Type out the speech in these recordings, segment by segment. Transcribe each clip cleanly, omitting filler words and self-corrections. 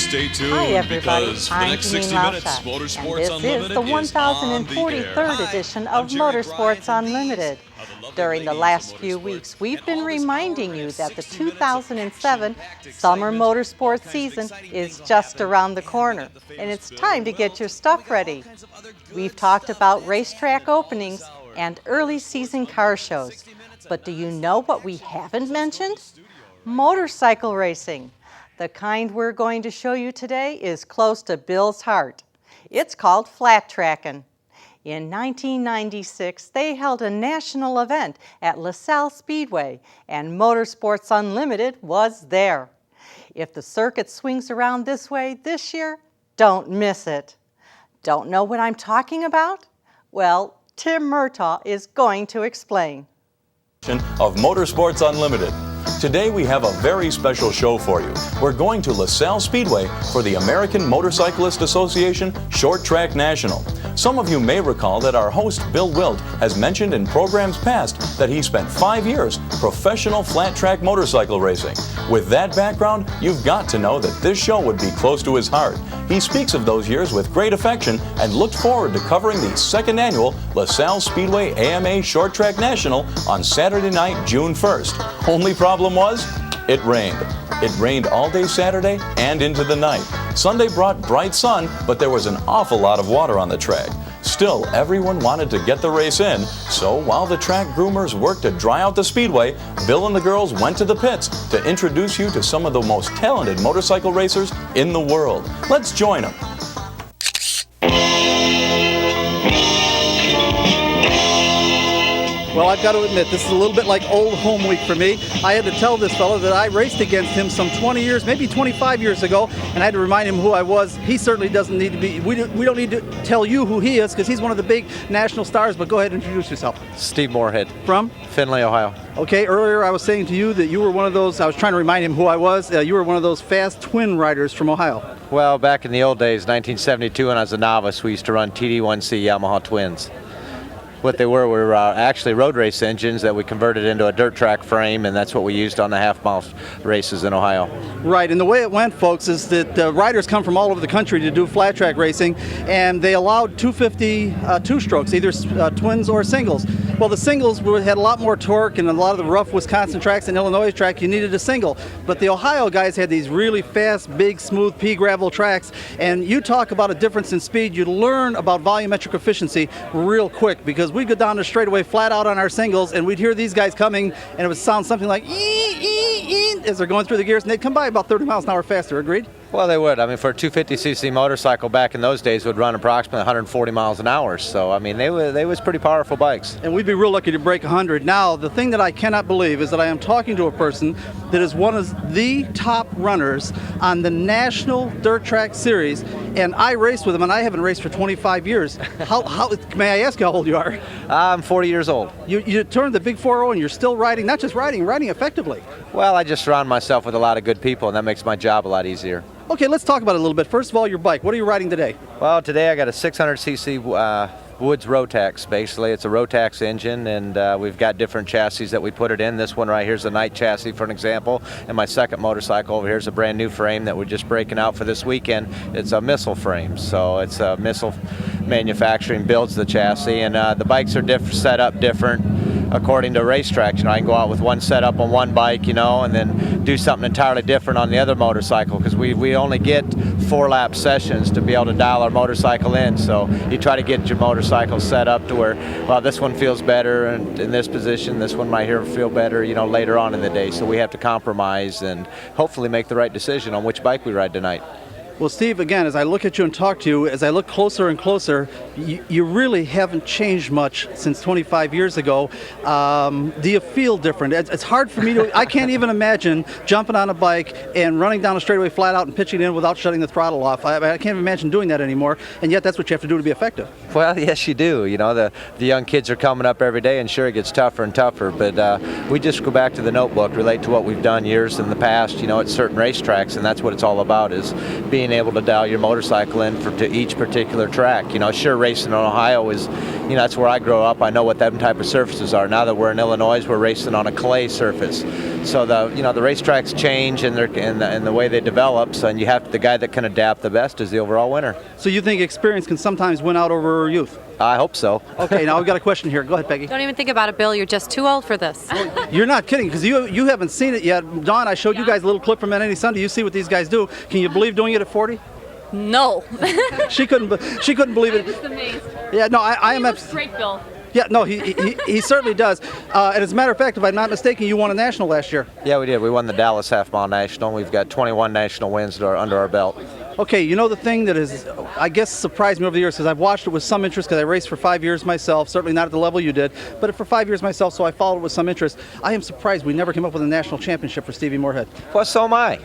stay tuned. Hi everybody, because I'm the next 60 Janine minutes, Lauscha, Motorsports and this is the Unlimited 1043rd edition of Motorsports Unlimited. During the last few weeks, we've been reminding you that the 2007 Summer Motorsports season is just around the corner, and it's time to get your stuff ready. We've talked about racetrack openings and early season car shows, but do you know what we haven't mentioned? Motorcycle racing. The kind we're going to show you today is close to Bill's heart. It's called flat tracking. In 1996, they held a national event at LaSalle Speedway, and Motorsports Unlimited was there. If the circuit swings around this way this year, don't miss it. Don't know what I'm talking about? Well, Tim Murtaugh is going to explain. Of Motorsports Unlimited. Today we have a very special show for you. We're going to LaSalle Speedway for the American Motorcyclist Association Short Track National. Some of you may recall that our host Bill Wildt has mentioned in programs past that he spent 5 years professional flat track motorcycle racing. With that background, you've got to know that this show would be close to his heart. He speaks of those years with great affection and looked forward to covering the second annual LaSalle Speedway AMA Short Track National on Saturday night, June 1st. Only problem was, it rained. It rained all day Saturday and into the night. Sunday brought bright sun, but there was an awful lot of water on the track. Still, everyone wanted to get the race in, so while the track groomers worked to dry out the speedway, Bill and the girls went to the pits to introduce you to some of the most talented motorcycle racers in the world. Let's join them. Well, I've got to admit, this is a little bit like old home week for me. I had to tell this fellow that I raced against him some 20 years, maybe 25 years ago, and I had to remind him who I was. He certainly doesn't need to be, we don't need to tell you who he is, because he's one of the big national stars, but go ahead and introduce yourself. Steve Morehead. From? Findlay, Ohio. Okay, earlier I was saying to you that you were one of those, I was trying to remind him who I was, you were one of those fast twin riders from Ohio. Well, back in the old days, 1972, when I was a novice, we used to run TD1C Yamaha twins. What they were actually road race engines that we converted into a dirt track frame, and that's what we used on the half-mile races in Ohio. Right, and the way it went, folks, is that riders come from all over the country to do flat track racing, and they allowed 250 two-strokes, either twins or singles. Well, the singles had a lot more torque, and a lot of the rough Wisconsin tracks and Illinois track, you needed a single. But the Ohio guys had these really fast, big, smooth pea gravel tracks, and you talk about a difference in speed, you learn about volumetric efficiency real quick, because we'd go down the straightaway flat out on our singles, and we'd hear these guys coming, and it would sound something like as they're going through the gears, and they'd come by about 30 miles an hour faster. Agreed? Well, they would. I mean, for a 250cc motorcycle back in those days would run approximately 140 miles an hour. So, I mean, they was pretty powerful bikes. And we'd be real lucky to break 100. Now, the thing that I cannot believe is that I am talking to a person that is one of the top runners on the National Dirt Track Series, and I raced with him, and I haven't raced for 25 years. How may I ask how old you are? I'm 40 years old. You turned the big 4-0 and you're still riding, not just riding effectively. Well, I just surround myself with a lot of good people, and that makes my job a lot easier. Okay, let's talk about it a little bit. First of all, your bike. What are you riding today? Well, today I got a 600cc Woods Rotax. Basically, it's a Rotax engine, and we've got different chassis that we put it in. This one right here is a night chassis, for an example. And my second motorcycle over here is a brand new frame that we're just breaking out for this weekend. It's a Missile frame, so it's a Missile manufacturing builds the chassis, and the bikes are set up different according to racetracks. You know, I can go out with one setup on one bike, you know, and then do something entirely different on the other motorcycle, because we only get 4-lap sessions to be able to dial our motorcycle in. So you try to get your motorcycle set up to where, well, this one feels better and in this position, this one might here feel better, you know, later on in the day. So we have to compromise and hopefully make the right decision on which bike we ride tonight. Well, Steve, again, as I look at you and talk to you, as I look closer and closer, you really haven't changed much since 25 years ago. Do you feel different? It's hard for me to, I can't even imagine jumping on a bike and running down a straightaway flat out and pitching in without shutting the throttle off. I can't imagine doing that anymore, and yet that's what you have to do to be effective. Well, yes, you do. You know, the young kids are coming up every day, and sure, it gets tougher and tougher, but we just go back to the notebook, relate to what we've done years in the past, you know, at certain racetracks, and that's what it's all about, is being being able to dial your motorcycle in to each particular track. You know, sure, racing in Ohio is, you know, that's where I grew up. I know what them type of surfaces are. Now that we're in Illinois, we're racing on a clay surface. So the racetracks change and the way they develop. So, and you have the guy that can adapt the best is the overall winner. So you think experience can sometimes win out over youth? I hope so. Okay, now we've got a question here. Go ahead, Peggy. Don't even think about it, Bill. You're just too old for this. You're not kidding, because you haven't seen it yet. Dawn, I showed you guys a little clip from NNA Sunday. You see what these guys do. Can you believe doing it at 40? No. She couldn't believe it. I'm just amazed. Yeah, no, I am. He looks great, Bill. Yeah, no, he certainly does. And as a matter of fact, if I'm not mistaken, you won a national last year. Yeah, we did. We won the Dallas Half Mile National. We've got 21 national wins under our belt. Okay, you know the thing that has, I guess, surprised me over the years, because I've watched it with some interest, because I raced for 5 years myself, certainly not at the level you did, but for 5 years myself, so I followed it with some interest. I am surprised we never came up with a national championship for Stevie Morehead. Well, so am I.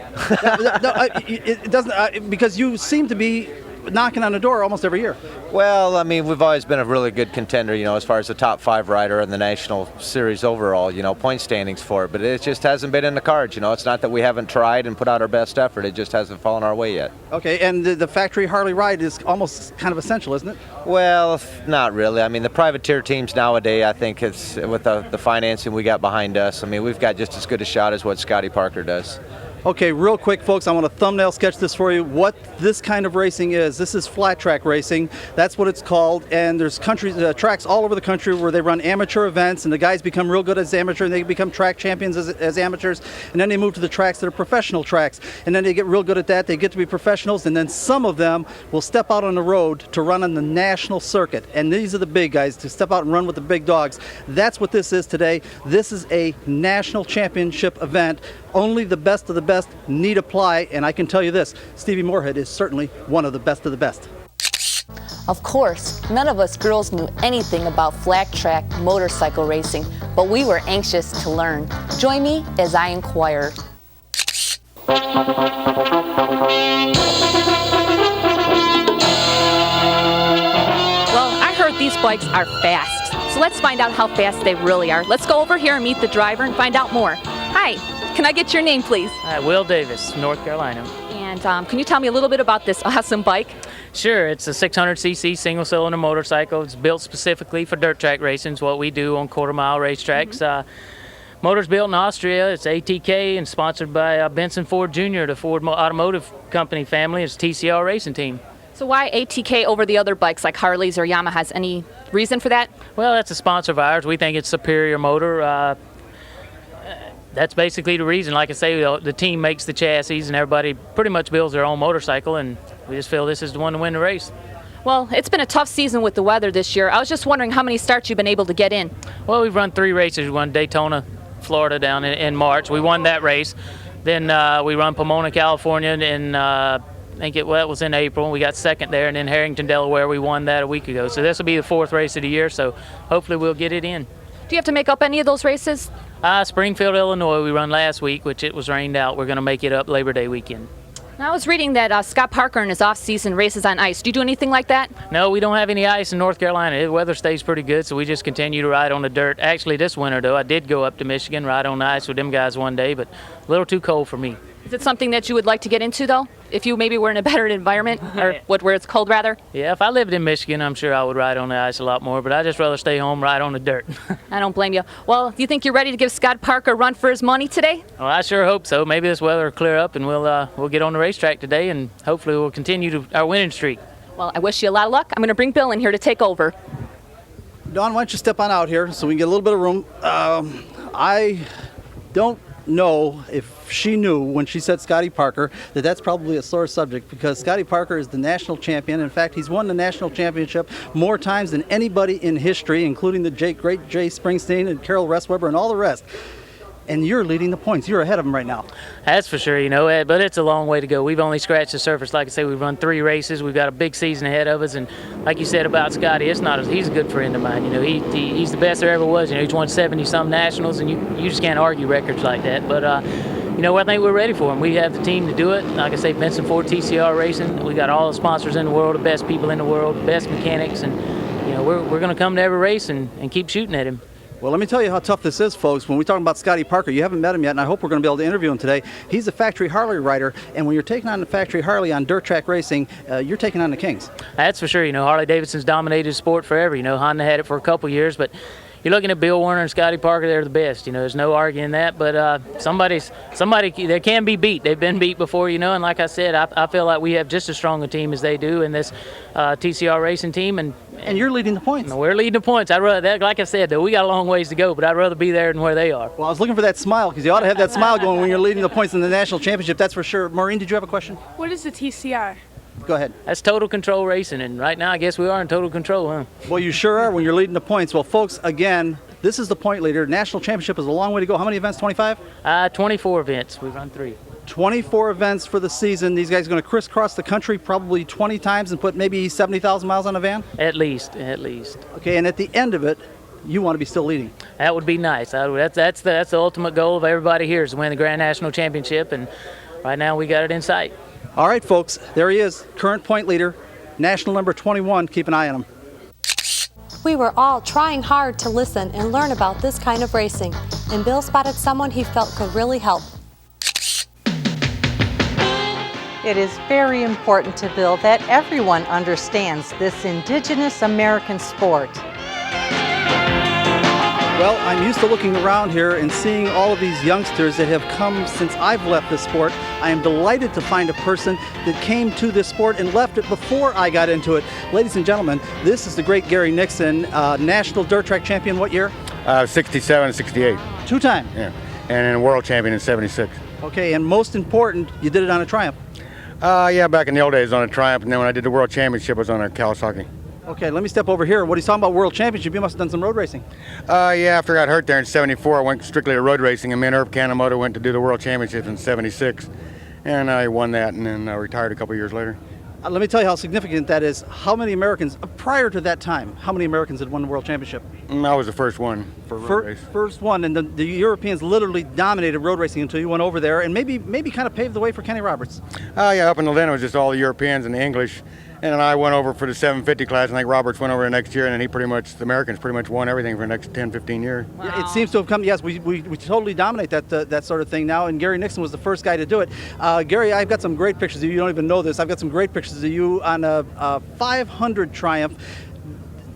It doesn't, because you seem to be knocking on the door almost every year. Well, I mean, we've always been a really good contender, you know, as far as the top 5 rider in the national series overall, you know, point standings for it. But it just hasn't been in the cards, you know. It's not that we haven't tried and put out our best effort. It just hasn't fallen our way yet. Okay, and the factory Harley ride is almost kind of essential, isn't it? Well, not really. I mean, the privateer teams nowadays, I think it's with the financing we got behind us. I mean, we've got just as good a shot as what Scotty Parker does. Okay, real quick, folks, I want to thumbnail sketch this for you. What this kind of racing is. This is flat track racing. That's what it's called. And there's tracks all over the country where they run amateur events, and the guys become real good as amateur, and they become track champions as amateurs. And then they move to the tracks that are professional tracks. And then they get real good at that. They get to be professionals, and then some of them will step out on the road to run on the national circuit. And these are the big guys, to step out and run with the big dogs. That's what this is today. This is a national championship event. Only the best of the best need apply, and I can tell you this, Stevie Morehead is certainly one of the best of the best. Of course, none of us girls knew anything about flat track motorcycle racing, but we were anxious to learn. Join me as I inquire. Well, I heard these bikes are fast, so let's find out how fast they really are. Let's go over here and meet the driver and find out more. Hi. Can I get your name, please? Will Davis, North Carolina. And can you tell me a little bit about this awesome bike? Sure, it's a 600cc single-cylinder motorcycle. It's built specifically for dirt track racing. It's what we do on quarter-mile racetracks. Motor's built in Austria. It's ATK and sponsored by Benson Ford Jr., the Ford Automotive Company family. It's TCR racing team. So why ATK over the other bikes like Harleys or Yamahas? Any reason for that? Well, that's a sponsor of ours. We think it's superior motor. That's basically the reason. Like I say, the team makes the chassis and everybody pretty much builds their own motorcycle, and we just feel this is the one to win the race. Well, it's been a tough season with the weather this year. I was just wondering how many starts you've been able to get in. Well, we've run 3 races. We won Daytona, Florida down in March. We won that race. Then we run Pomona, California in I think it was in April. We got second there, and then Harrington, Delaware, we won that a week ago. So this will be the 4th race of the year, so hopefully we'll get it in. Do you have to make up any of those races? Springfield, Illinois, we run last week, which it was rained out. We're going to make it up Labor Day weekend. Now, I was reading that Scott Parker in his off-season races on ice. Do you do anything like that? No, we don't have any ice in North Carolina. The weather stays pretty good, so we just continue to ride on the dirt. Actually, this winter, though, I did go up to Michigan, ride on the ice with them guys one day, but a little too cold for me. Is it something that you would like to get into, though? If you maybe were in a better environment, or where it's cold, rather? Yeah, if I lived in Michigan, I'm sure I would ride on the ice a lot more, but I'd just rather stay home, ride on the dirt. I don't blame you. Well, do you think you're ready to give Scott Parker a run for his money today? Well, I sure hope so. Maybe this weather will clear up, and we'll get on the racetrack today, and hopefully we'll continue our winning streak. Well, I wish you a lot of luck. I'm going to bring Bill in here to take over. Dawn, why don't you step on out here so we can get a little bit of room. I don't know if she knew when she said Scotty Parker that that's probably a sore subject, because Scotty Parker is the national champion. In fact, he's won the national championship more times than anybody in history, including the great Jay Springsteen and Carol Ressweber and all the rest. And you're leading the points. You're ahead of him right now. That's for sure, Ed, but it's a long way to go. We've only scratched the surface. Like I say, we've run 3 races. We've got a big season ahead of us, and like you said about Scotty, he's a good friend of mine. He's the best there ever was. He's won 70-some nationals, and you just can't argue records like that. But I think we're ready for him. We have the team to do it. Like I say, Benson Ford, TCR Racing. We got all the sponsors in the world, the best people in the world, the best mechanics, and we're going to come to every race and keep shooting at him. Well, let me tell you how tough this is, folks. When we talk about Scotty Parker, you haven't met him yet, and I hope we're going to be able to interview him today. He's a factory Harley rider, and when you're taking on the factory Harley on dirt track racing, you're taking on the kings. That's for sure. Harley Davidson's dominated the sport forever. Honda had it for a couple years, but you're looking at Bill Warner and Scotty Parker, they're the best. There's no arguing that, but somebody they can be beat. They've been beat before, and like I said, I feel like we have just as strong a team as they do in this TCR racing team, and you're leading the points. We're leading the points. I'd rather that, like I said, though, we got a long ways to go, but I'd rather be there than where they are. Well, I was looking for that smile, because you ought to have that smile going when you're leading the points in the national championship, that's for sure. Maureen, did you have a question? What is the TCR? Go ahead. That's total control racing, and right now I guess we are in total control, huh? Well, you sure are when you're leading the points. Well, folks, again, this is the point leader. National championship is a long way to go. How many events? 25? 24 events. We run 3. 24 events for the season. These guys are going to crisscross the country probably 20 times and put maybe 70,000 miles on a van? At least. Okay, and at the end of it, you want to be still leading. That would be nice. That's the ultimate goal of everybody here, is to win the Grand National Championship, and right now we got it in sight. All right, folks, there he is, current point leader, national number 21. Keep an eye on him. We were all trying hard to listen and learn about this kind of racing, and Bill spotted someone he felt could really help. It is very important to Bill that everyone understands this indigenous American sport. Well, I'm used to looking around here and seeing all of these youngsters that have come since I've left the sport. I am delighted to find a person that came to this sport and left it before I got into it. Ladies and gentlemen, this is the great Gary Nixon, national dirt track champion. What year? 67, 68. Two-time. Yeah, and a world champion in 76. Okay, and most important, you did it on a Triumph. Yeah, back in the old days on a Triumph, and then when I did the world championship, I was on a Kawasaki. Okay, let me step over here. What he's talking about, world championship, you must have done some road racing. Yeah, after I got hurt there in 74, I went strictly to road racing, and me and Herb Kanemoto went to do the world championship in 76, and I won that, and then I retired a couple years later. Let me tell you how significant that is. How many Americans, prior to that time, how many Americans had won the world championship? I was the first one for road race. First one, and the Europeans literally dominated road racing until you went over there, and maybe kind of paved the way for Kenny Roberts. Yeah, up until then it was just all the Europeans and the English, and then I went over for the 750 class, and I think Roberts went over the next year, and then the Americans pretty much won everything for the next 10, 15 years. Wow. Yeah, it seems to have come, yes, we totally dominate that sort of thing now, and Gary Nixon was the first guy to do it. Gary, I've got some great pictures of you. You don't even know this. I've got some great pictures of you on a 500 Triumph.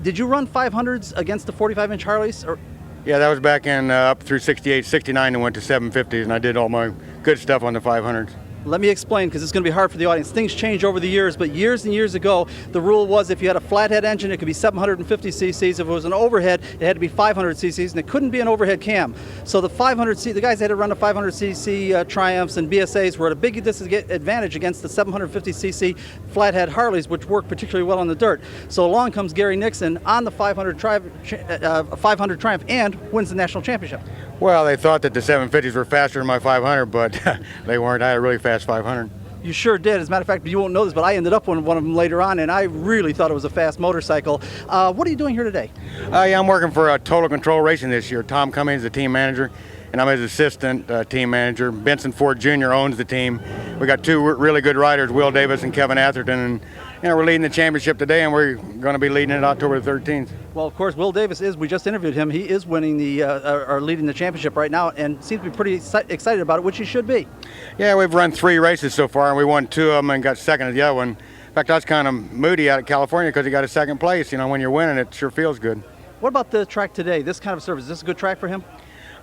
Did you run 500s against the 45-inch Harleys? Or? Yeah, that was back in up through 68, 69, and went to 750s, and I did all my good stuff on the 500s. Let me explain, because it's going to be hard for the audience. Things change over the years, but years and years ago, the rule was if you had a flathead engine, it could be 750 cc's. If it was an overhead, it had to be 500 cc's, and it couldn't be an overhead cam. So the 500cc, the guys that had to run the 500cc Triumphs and BSAs were at a big disadvantage against the 750cc flathead Harleys, which worked particularly well on the dirt. So along comes Gary Nixon on the 500 Triumph and wins the national championship. Well, they thought that the 750s were faster than my 500, but they weren't. I had a really fast 500. You sure did. As a matter of fact, you won't know this, but I ended up on one of them later on, and I really thought it was a fast motorcycle. What are you doing here today? Yeah, I'm working for Total Control Racing this year. Tom Cummings is the team manager, and I'm his assistant team manager. Benson Ford Jr. owns the team. We got two really good riders, Will Davis and Kevin Atherton, and we're leading the championship today, and we're going to be leading it October the 13th. Well, of course, Will Davis we just interviewed him. He is winning or leading the championship right now, and seems to be pretty excited about it, which he should be. Yeah, we've run 3 races so far, and we won 2 of them and got second at the other one. In fact, I was kind of moody out of California because he got a second place. When you're winning, it sure feels good. What about the track today? This kind of surface, is this a good track for him?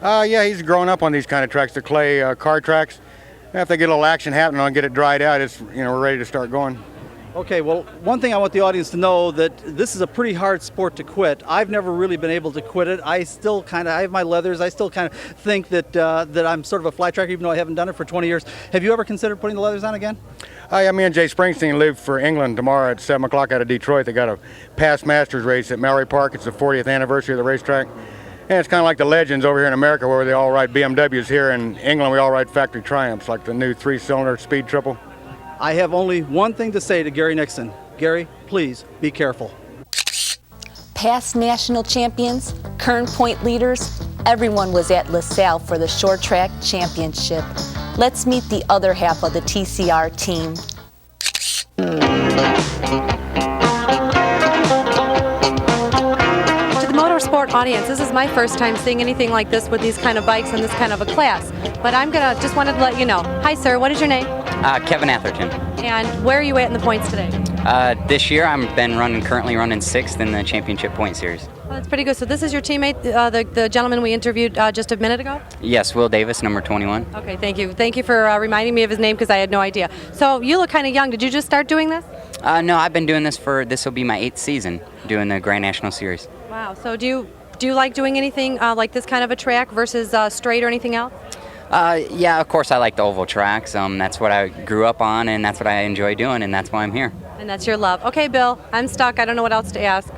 Yeah, he's grown up on these kind of tracks, the clay car tracks. If they get a little action happening and get it dried out, we're ready to start going. Okay, well, one thing I want the audience to know, that this is a pretty hard sport to quit. I've never really been able to quit it. I have my leathers. I still kind of think that I'm sort of a flat tracker, even though I haven't done it for 20 years. Have you ever considered putting the leathers on again? Yeah, me and Jay Springsteen leave for England tomorrow at 7 o'clock out of Detroit. They got a past Masters race at Mallory Park. It's the 40th anniversary of the racetrack. And it's kind of like the legends over here in America, where they all ride BMWs. Here in England, we all ride factory Triumphs, like the new 3-cylinder Speed Triple. I have only one thing to say to Gary Nixon. Gary, please be careful. Past national champions, current point leaders, everyone was at LaSalle for the short track championship. Let's meet the other half of the TCR team. To the Motorsport Motorsport audience, this is my first time seeing anything like this with these kind of bikes and this kind of a class. But I'm gonna just wanted to let you know. Hi, sir. What is your name? Kevin Atherton. And where are you at in the points today? This year I'm currently running 6th in the championship point series. Oh, that's pretty good. So this is your teammate, the gentleman we interviewed just a minute ago? Yes, Will Davis, number 21. Okay, thank you. Thank you for reminding me of his name because I had no idea. So you look kind of young. Did you just start doing this? No, I've been doing this this will be my 8th season, doing the Grand National Series. Wow. So do you like doing anything like this kind of a track versus straight or anything else? Yeah, of course I like the oval tracks. That's what I grew up on, and that's what I enjoy doing, and that's why I'm here. And that's your love. Okay, Bill, I'm stuck. I don't know what else to ask.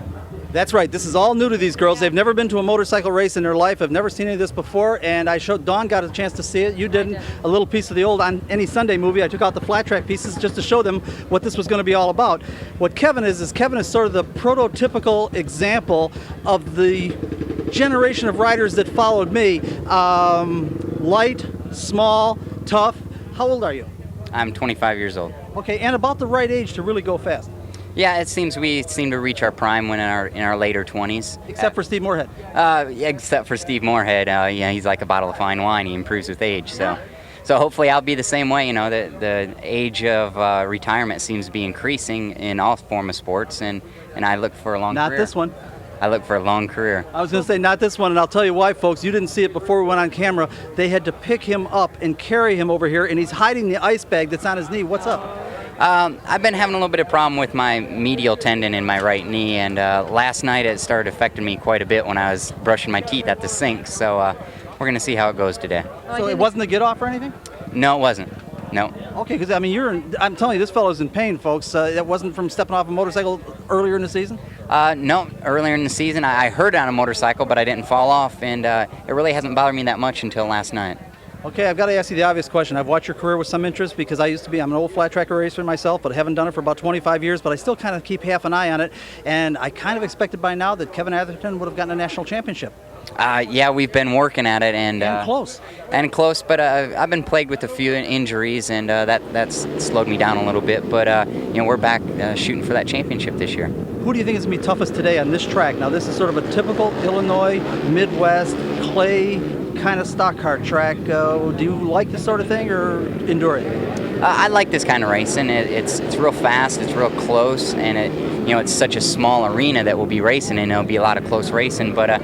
That's right. This is all new to these girls. They've never been to a motorcycle race in their life. Have never seen any of this before. And Dawn got a chance to see it. You didn't. A little piece of the old On Any Sunday movie. I took out the flat track pieces just to show them what this was going to be all about. What Kevin is sort of the prototypical example of the generation of riders that followed me. Light, small, tough. How old are you? I'm 25 years old. Okay, and about the right age to really go fast. Yeah, it seems we seem to reach our prime when in our later 20s. Except for Steve Morehead. Yeah, except for Steve Morehead. Yeah, he's like a bottle of fine wine. He improves with age. So hopefully I'll be the same way. You know, the age of retirement seems to be increasing in all form of sports, and I look for a long career. Not this one. I look for a long career. I was going to say not this one, and I'll tell you why, folks. You didn't see it before we went on camera. They had to pick him up and carry him over here, and he's hiding the ice bag that's on his knee. What's up? I've been having a little bit of problem with my medial tendon in my right knee, and last night it started affecting me quite a bit when I was brushing my teeth at the sink. So we're going to see how it goes today. So it wasn't a get off or anything? No, it wasn't. No. Okay, because I mean, I'm telling you, this fellow's in pain, folks. That wasn't from stepping off a motorcycle earlier in the season? No, earlier in the season I heard it on a motorcycle, but I didn't fall off, and it really hasn't bothered me that much until last night. Okay, I've got to ask you the obvious question. I've watched your career with some interest because I'm an old flat tracker racer myself, but I haven't done it for about 25 years, but I still kind of keep half an eye on it, and I kind of expected by now that Kevin Atherton would have gotten a national championship. Yeah, we've been working at it, and close. And close, but I've been plagued with a few injuries, and that's slowed me down a little bit. But we're back shooting for that championship this year. Who do you think is going to be toughest today on this track? Now, this is sort of a typical Illinois, Midwest, clay kind of stock car track. Do you like this sort of thing or endure it? I like this kind of racing. It's real fast, it's real close, and it's such a small arena that we'll be racing in. It'll be a lot of close racing, but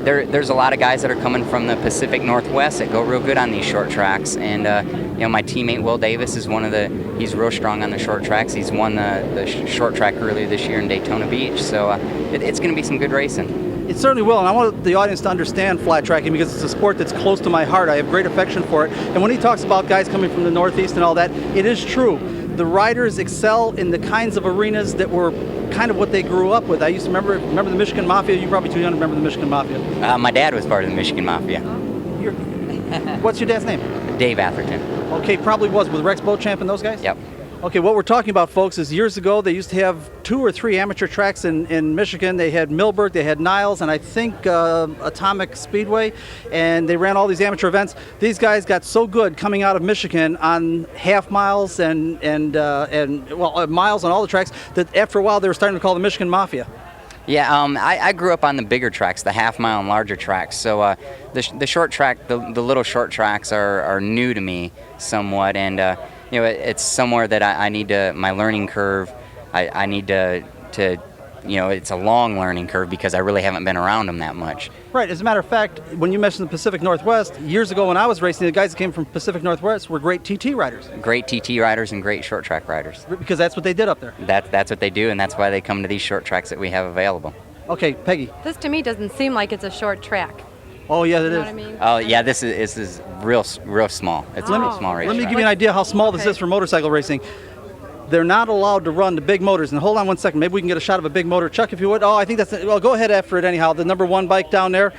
there's a lot of guys that are coming from the Pacific Northwest that go real good on these short tracks, and my teammate Will Davis is he's real strong on the short tracks. He's won the short track earlier this year in Daytona Beach, so it's going to be some good racing. It certainly will, and I want the audience to understand flat tracking because it's a sport that's close to my heart. I have great affection for it, and when he talks about guys coming from the Northeast and all that, it is true. The riders excel in the kinds of arenas that were kind of what they grew up with. I used to remember the Michigan Mafia. You're probably too young to remember the Michigan Mafia. My dad was part of the Michigan Mafia. What's your dad's name? Dave Atherton. Okay, probably was with Rex Beauchamp and those guys? Yep. Okay, what we're talking about, folks, is years ago they used to have 2 or 3 amateur tracks in Michigan. They had Millburg, they had Niles, and I think Atomic Speedway, and they ran all these amateur events. These guys got so good coming out of Michigan on half miles and miles on all the tracks that after a while they were starting to call the Michigan Mafia. Yeah, I grew up on the bigger tracks, the half mile and larger tracks. So the short track, the little short tracks are new to me somewhat, and it's somewhere that I need to, my learning curve, I need to it's a long learning curve because I really haven't been around them that much. Right. As a matter of fact, when you mentioned the Pacific Northwest, years ago when I was racing, the guys that came from Pacific Northwest were great TT riders. Great TT riders and great short track riders. Because that's what they did up there. That's what they do, and that's why they come to these short tracks that we have available. Okay, Peggy. This to me doesn't seem like it's a short track. Oh, yeah, it is. You know what I mean? Oh, yeah, this is real small. It's a small race. Let me give you an idea how small this is for motorcycle racing. They're not allowed to run the big motors. And hold on one second. Maybe we can get a shot of a big motor. Chuck, if you would. Oh, I think that's it. Well, go ahead after it anyhow. The number 1 bike down there,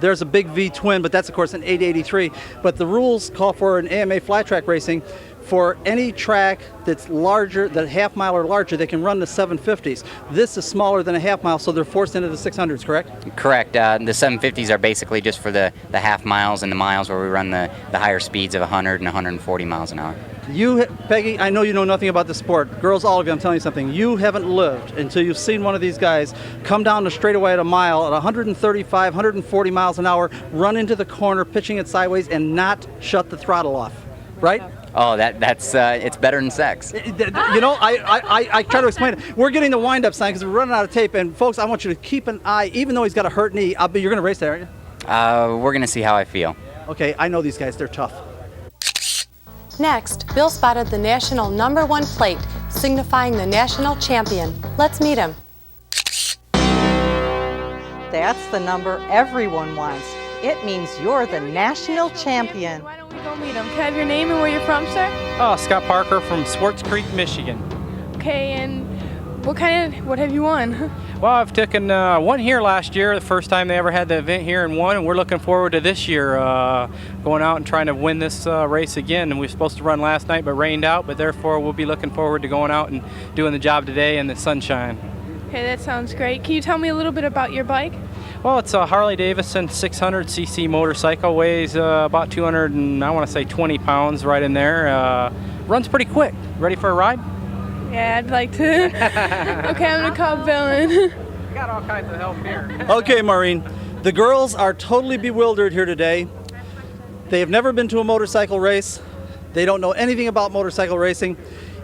there's a big V twin, but that's, of course, an 883. But the rules call for an AMA flat track racing. For any track that's larger, that half mile or larger, they can run the 750s. This is smaller than a half mile, so they're forced into the 600s, correct? Correct. The 750s are basically just for the half miles and the miles where we run the higher speeds of 100 and 140 miles an hour. Peggy, I know you know nothing about the sport. Girls, all of you, I'm telling you something. You haven't lived until you've seen one of these guys come down the straightaway at a mile at 135, 140 miles an hour, run into the corner, pitching it sideways, and not shut the throttle off, right? Oh, that's it's better than sex. You know, I try to explain it. We're getting the wind-up sign because we're running out of tape. And folks, I want you to keep an eye, even though he's got a hurt knee. You're going to race that, aren't you? We're going to see how I feel. Okay, I know these guys. They're tough. Next, Bill spotted the national #1 plate, signifying the national champion. Let's meet him. That's the number everyone wants. It means you're the national champion. Why don't we go meet him? Can I have your name and where you're from, sir? Oh, Scott Parker from Swartz Creek, Michigan. Okay, and what have you won? Well, I've taken one here last year, the first time they ever had the event here, and won, and we're looking forward to this year going out and trying to win this race again. And we were supposed to run last night, but rained out, but therefore we'll be looking forward to going out and doing the job today in the sunshine. Okay, that sounds great. Can you tell me a little bit about your bike? Well, it's a Harley Davidson 600cc motorcycle, weighs about 220 pounds right in there. Runs pretty quick. Ready for a ride? Yeah, I'd like to. Okay, I'm gonna call Bill in. We got all kinds of help here. Okay, Maureen. The girls are totally bewildered here today. They have never been to a motorcycle race. They don't know anything about motorcycle racing.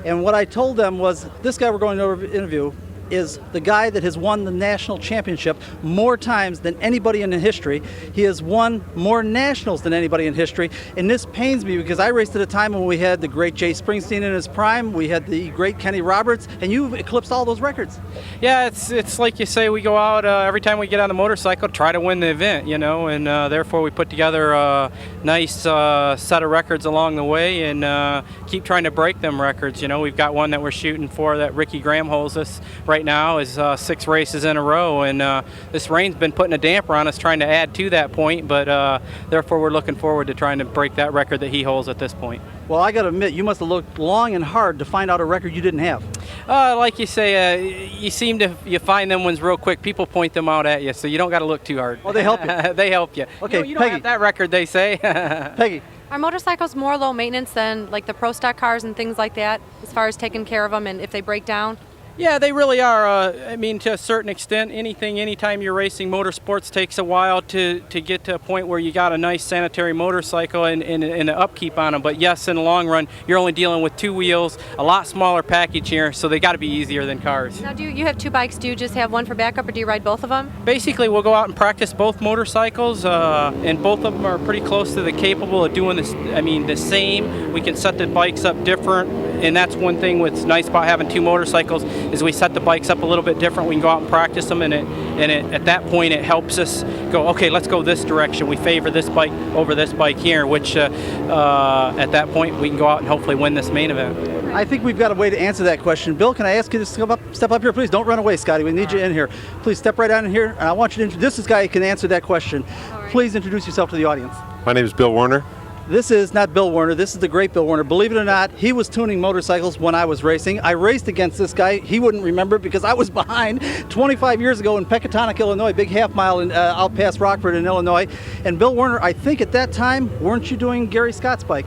And what I told them was, this guy we're going to interview is the guy that has won the national championship more times than anybody in history. He has won more nationals than anybody in history. And this pains me because I raced at a time when we had the great Jay Springsteen in his prime, we had the great Kenny Roberts, and you've eclipsed all those records. Yeah, it's like you say, we go out every time we get on the motorcycle, try to win the event, you know, and therefore we put together a nice set of records along the way and keep trying to break them records. You know, we've got one that we're shooting for that Ricky Graham holds us right now is 6 races in a row, and this rain's been putting a damper on us trying to add to that point, but therefore we're looking forward to trying to break that record that he holds at this point. Well, I got to admit, you must have looked long and hard to find out a record you didn't have. Like you say, you find them ones real quick. People point them out at you, so you don't got to look too hard. Oh, they help you. They help you. Okay, you don't Peggy. have that record, they say. Peggy. Are motorcycles more low maintenance than like the pro stock cars and things like that, as far as taking care of them and if they break down? Yeah, they really are. I mean, to a certain extent, anytime you're racing motorsports takes a while to get to a point where you got a nice sanitary motorcycle and the upkeep on them. But yes, in the long run, you're only dealing with 2 wheels, a lot smaller package here, so they got to be easier than cars. Now, you have 2 bikes? Do you just have one for backup, or do you ride both of them? Basically, we'll go out and practice both motorcycles, and both of them are pretty close to the capable of doing this. I mean, the same. We can set the bikes up different, and that's one thing what's nice about having 2 motorcycles is we set the bikes up a little bit different. We can go out and practice them, and at that point it helps us go, okay, let's go this direction. We favor this bike over this bike here, which at that point we can go out and hopefully win this main event. I think we've got a way to answer that question. Bill, can I ask you to step up here, please? Don't run away, Scotty. We need you in here. Please step right on in here, and I want you to introduce this guy who can answer that question. Please introduce yourself to the audience. My name is Bill Werner. This is not Bill Werner. This is the great Bill Werner. Believe it or not, he was tuning motorcycles when I was racing. I raced against this guy. He wouldn't remember because I was behind 25 years ago in Pecatonic, Illinois, big half mile out past Rockford in Illinois. And Bill Werner, I think at that time, weren't you doing Gary Scott's bike?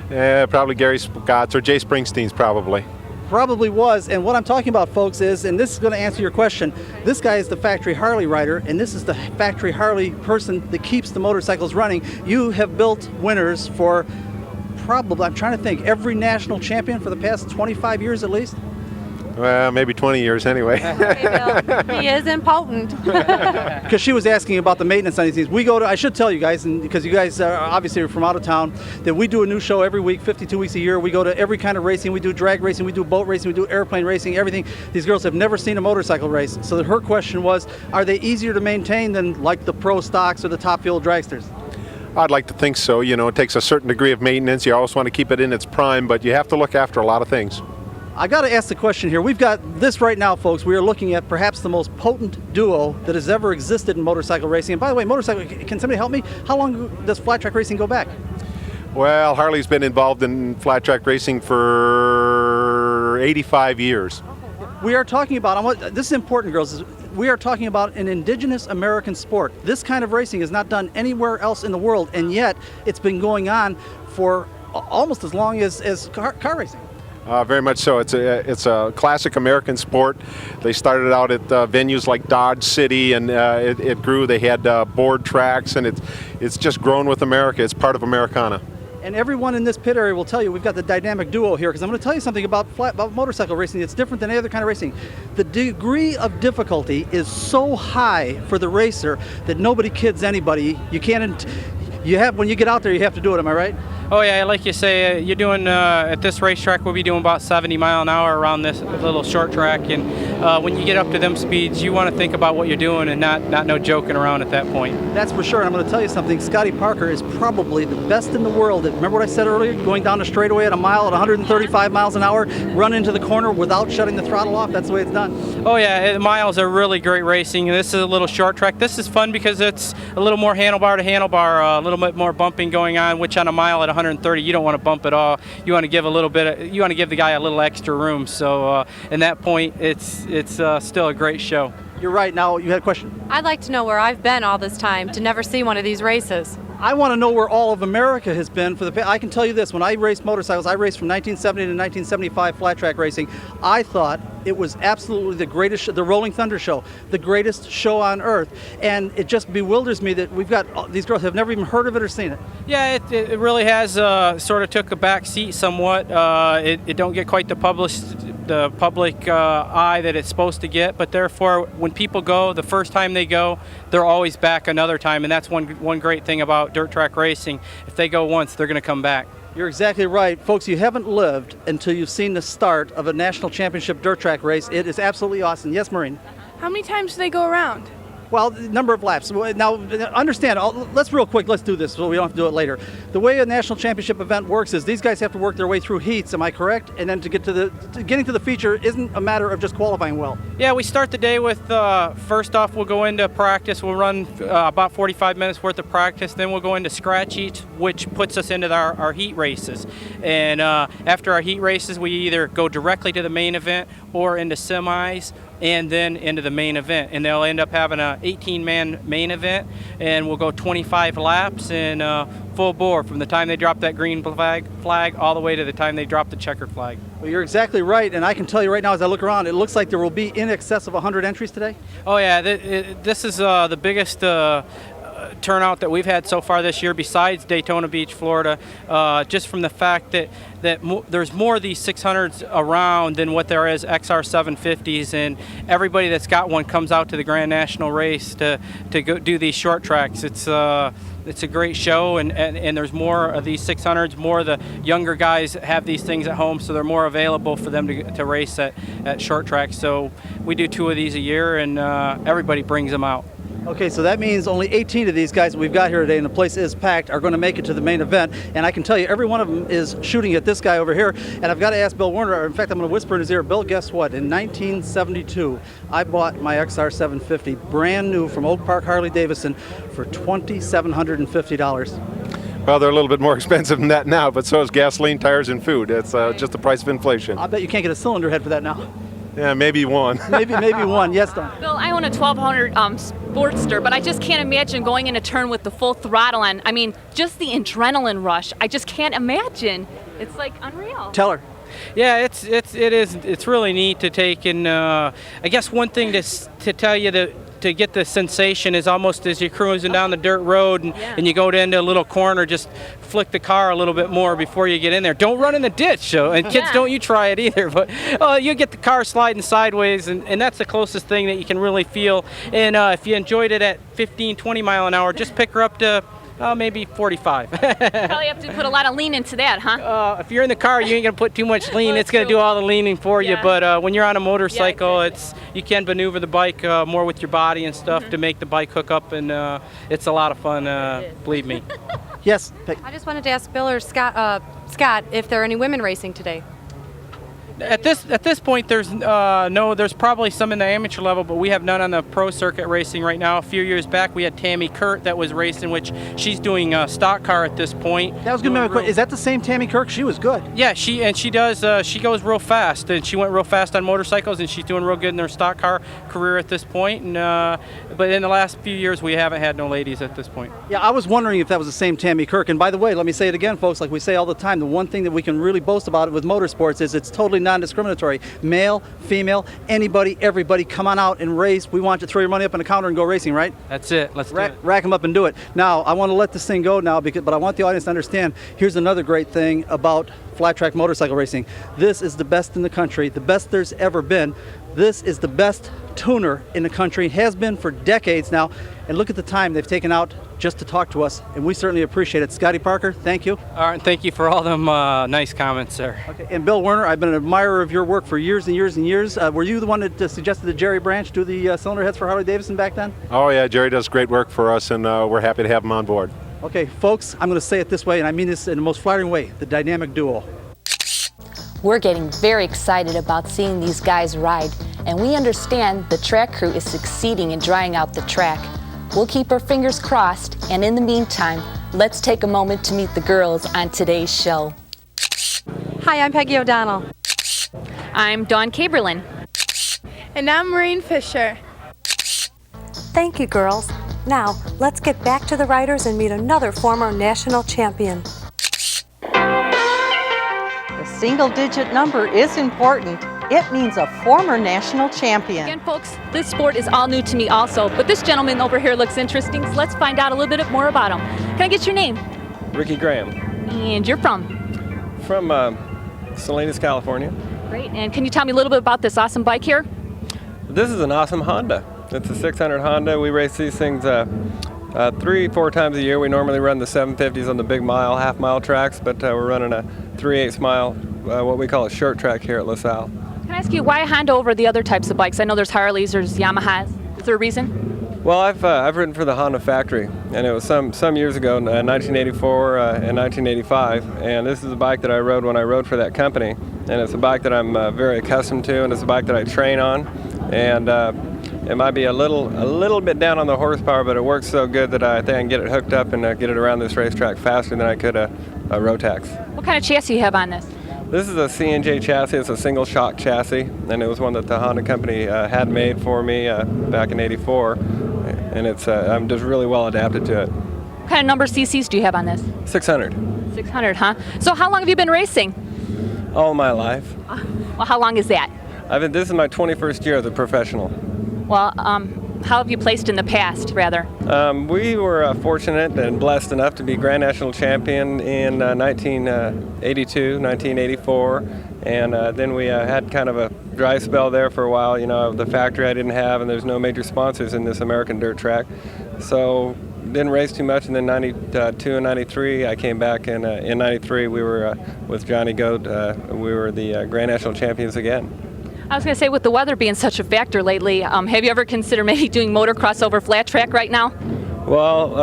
Probably Gary Scott's or Jay Springsteen's probably. Probably was. And what I'm talking about, folks, is, and this is going to answer your question, this guy is the factory Harley rider, and this is the factory Harley person that keeps the motorcycles running. You have built winners for probably, I'm trying to think, every national champion for the past 25 years at least? Well, maybe 20 years anyway. He is impotent. Because she was asking about the maintenance on these things. We go to, I should tell you guys, and because you guys are obviously from out of town, that we do a new show every week, 52 weeks a year. We go to every kind of racing. We do drag racing, we do boat racing, we do airplane racing, everything. These girls have never seen a motorcycle race. So her question was, are they easier to maintain than like the pro stocks or the top fuel dragsters? I'd like to think so. You know, it takes a certain degree of maintenance. You always want to keep it in its prime, but you have to look after a lot of things. I got to ask the question here. We've got this right now, folks. We are looking at perhaps the most potent duo that has ever existed in motorcycle racing. And by the way, motorcycle, can somebody help me? How long does flat track racing go back? Well, Harley's been involved in flat track racing for 85 years. We are talking about, this is important, girls, we are talking about an indigenous American sport. This kind of racing is not done anywhere else in the world, and yet it's been going on for almost as long as car racing. Very much so. It's a classic American sport. They started out at venues like Dodge City, and it grew. They had board tracks, and it's just grown with America. It's part of Americana. And everyone in this pit area will tell you we've got the dynamic duo here, because I'm going to tell you something about motorcycle racing. It's different than any other kind of racing. The degree of difficulty is so high for the racer that nobody kids anybody. When you get out there, you have to do it. Am I right? Oh yeah, like you say, you're doing at this racetrack, we'll be doing about 70 mile an hour around this little short track, and when you get up to them speeds, you want to think about what you're doing and not no joking around at that point. That's for sure. And I'm going to tell you something. Scotty Parker is probably the best in the world. Remember what I said earlier? Going down the straightaway at a mile at 135 miles an hour, run into the corner without shutting the throttle off. That's the way it's done. Oh yeah, miles are really great racing. This is a little short track. This is fun because it's a little more handlebar to handlebar, a little bit more bumping going on, which on a mile at 130 you don't want to bump at all. You want to give you want to give the guy a little extra room. So in that point, it's still a great show. You're right. Now you had a question. I'd like to know where I've been all this time to never see one of these races. I want to know where all of America has been for I can tell you this, when I raced motorcycles, I raced from 1970 to 1975 flat track racing. I thought it was absolutely the greatest, the Rolling Thunder show, the greatest show on earth. And it just bewilders me that we've got, these girls have never even heard of it or seen it. Yeah, it really has sort of took a back seat somewhat. It don't get quite the public eye that it's supposed to get, but therefore when people go, the first time they go, they're always back another time, and that's one great thing about dirt track racing. If they go once, they're going to come back. You're exactly right. Folks, you haven't lived until you've seen the start of a national championship dirt track race. It is absolutely awesome. Yes, Maureen? How many times do they go around? Well, the number of laps. Now, understand, let's do this so we don't have to do it later. The way a national championship event works is these guys have to work their way through heats, am I correct? And then getting to the feature isn't a matter of just qualifying well. Yeah, we start the day with, first off, we'll go into practice. We'll run about 45 minutes worth of practice. Then we'll go into scratch heats, which puts us into our heat races. And after our heat races, we either go directly to the main event or into semis, and then into the main event. And they'll end up having a 18-man main event, and we'll go 25 laps in full bore from the time they drop that green flag all the way to the time they drop the checkered flag. Well, you're exactly right, and I can tell you right now as I look around, it looks like there will be in excess of 100 entries today. Oh yeah, this is the biggest turnout that we've had so far this year besides Daytona Beach, Florida, just from the fact that there's more of these 600s around than what there is XR 750s, and everybody that's got one comes out to the Grand National race to go do these short tracks. It's a great show, and there's more of these 600s. More of the younger guys have these things at home, so they're more available for them to race at short tracks. So we do 2 of these a year, and everybody brings them out. Okay, so that means only 18 of these guys that we've got here today, and the place is packed, are going to make it to the main event. And I can tell you, every one of them is shooting at this guy over here. And I've got to ask Bill Warner, in fact, I'm going to whisper in his ear, Bill, guess what? In 1972, I bought my XR 750 brand new from Oak Park Harley Davidson for $2,750. Well, they're a little bit more expensive than that now, but so is gasoline, tires, and food. It's just the price of inflation. I bet you can't get a cylinder head for that now. Yeah, maybe one. maybe one. Yes, Don. Bill, I own a 1200 Sportster, but I just can't imagine going in a turn with the full throttle on. I mean, just the adrenaline rush. I just can't imagine. It's like unreal. Tell her. Yeah, it's really neat to take, and I guess one thing to tell you that to get the sensation is almost as you're cruising down the dirt road and you go into a little corner, just flick the car a little bit more before you get in there. Don't run in the ditch, and kids, don't you try it either, but you get the car sliding sideways, and that's the closest thing that you can really feel. And if you enjoyed it at 15, 20 mile an hour, just pick her up to maybe 45. Probably have to put a lot of lean into that, huh? If you're in the car, you ain't gonna put too much lean. It's gonna do all the leaning for you. But when you're on a motorcycle, you can maneuver the bike more with your body and stuff to make the bike hook up, and it's a lot of fun. Believe me. Yes. I just wanted to ask Bill or Scott if there are any women racing today. At this point, there's there's probably some in the amateur level, but we have none on the pro circuit racing right now. A few years back, we had Tammy Kurt that was racing, which she's doing stock car at this point. That was going to be my question. Is that the same Tammy Kirk? She was good. Yeah, she goes real fast, and she went real fast on motorcycles, and she's doing real good in her stock car career at this point. And but in the last few years, we haven't had no ladies at this point. Yeah, I was wondering if that was the same Tammy Kirk. And by the way, let me say it again, folks, like we say all the time, the one thing that we can really boast about it with motorsports is it's totally non-discriminatory. Male, female, anybody, everybody, come on out and race. We want you to throw your money up on the counter and go racing, right? That's it. Let's do it. Rack them up and do it. Now, I want to let this thing go now, but I want the audience to understand, here's another great thing about flat track motorcycle racing. This is the best in the country, the best there's ever been. This is the best tuner in the country, has been for decades now. And look at the time they've taken out just to talk to us, and we certainly appreciate it. Scotty Parker, thank you. All right, thank you for all them nice comments there. Okay, and Bill Werner, I've been an admirer of your work for years and years and years. Were you the one that suggested that Jerry Branch do the cylinder heads for Harley Davidson back then? Oh yeah, Jerry does great work for us, and we're happy to have him on board. Okay, folks, I'm going to say it this way, and I mean this in the most flattering way, the dynamic duo. We're getting very excited about seeing these guys ride, and we understand the track crew is succeeding in drying out the track. We'll keep our fingers crossed, and in the meantime, let's take a moment to meet the girls on today's show. Hi, I'm Peggy O'Donnell. I'm Dawn Caberlin. And I'm Maureen Fisher. Thank you, girls. Now, let's get back to the riders and meet another former national champion. The single-digit number is important. It means a former national champion. Again, folks, this sport is all new to me also, but this gentleman over here looks interesting, so let's find out a little bit more about him. Can I get your name? Ricky Graham. And you're from? From Salinas, California. Great, and can you tell me a little bit about this awesome bike here? This is an awesome Honda. It's a 600 Honda. We race these things 3-4 times a year. We normally run the 750s on the big mile, half-mile tracks, but we're running a 3/8 mile, what we call a short track here at LaSalle. Can I ask you, why Honda over the other types of bikes? I know there's Harleys, there's Yamahas. Is there a reason? Well, I've ridden for the Honda factory, and it was some years ago, 1984 and 1985, and this is a bike that I rode when I rode for that company, and it's a bike that I'm very accustomed to, and it's a bike that I train on, and it might be a little bit down on the horsepower, but it works so good that I think I can get it hooked up and get it around this racetrack faster than I could a Rotax. What kind of chassis you have on this? This is a C&J chassis. It's a single shock chassis, and it was one that the Honda company had made for me back in '84, and it's I'm just really well adapted to it. What kind of number of cc's do you have on this? 600. 600, huh? So how long have you been racing? All my life. Well, how long is that? This is my 21st year as a professional. Well, how have you placed in the past, rather? We were fortunate and blessed enough to be Grand National Champion in 1982, 1984, and then we had kind of a dry spell there for a while. You know, the factory I didn't have, and there's no major sponsors in this American dirt track, so didn't race too much. And then 92 and 93, I came back, and in 93 we were with Johnny Goat. We were the Grand National Champions again. I was going to say, with the weather being such a factor lately, have you ever considered maybe doing motocross over flat track right now? Well,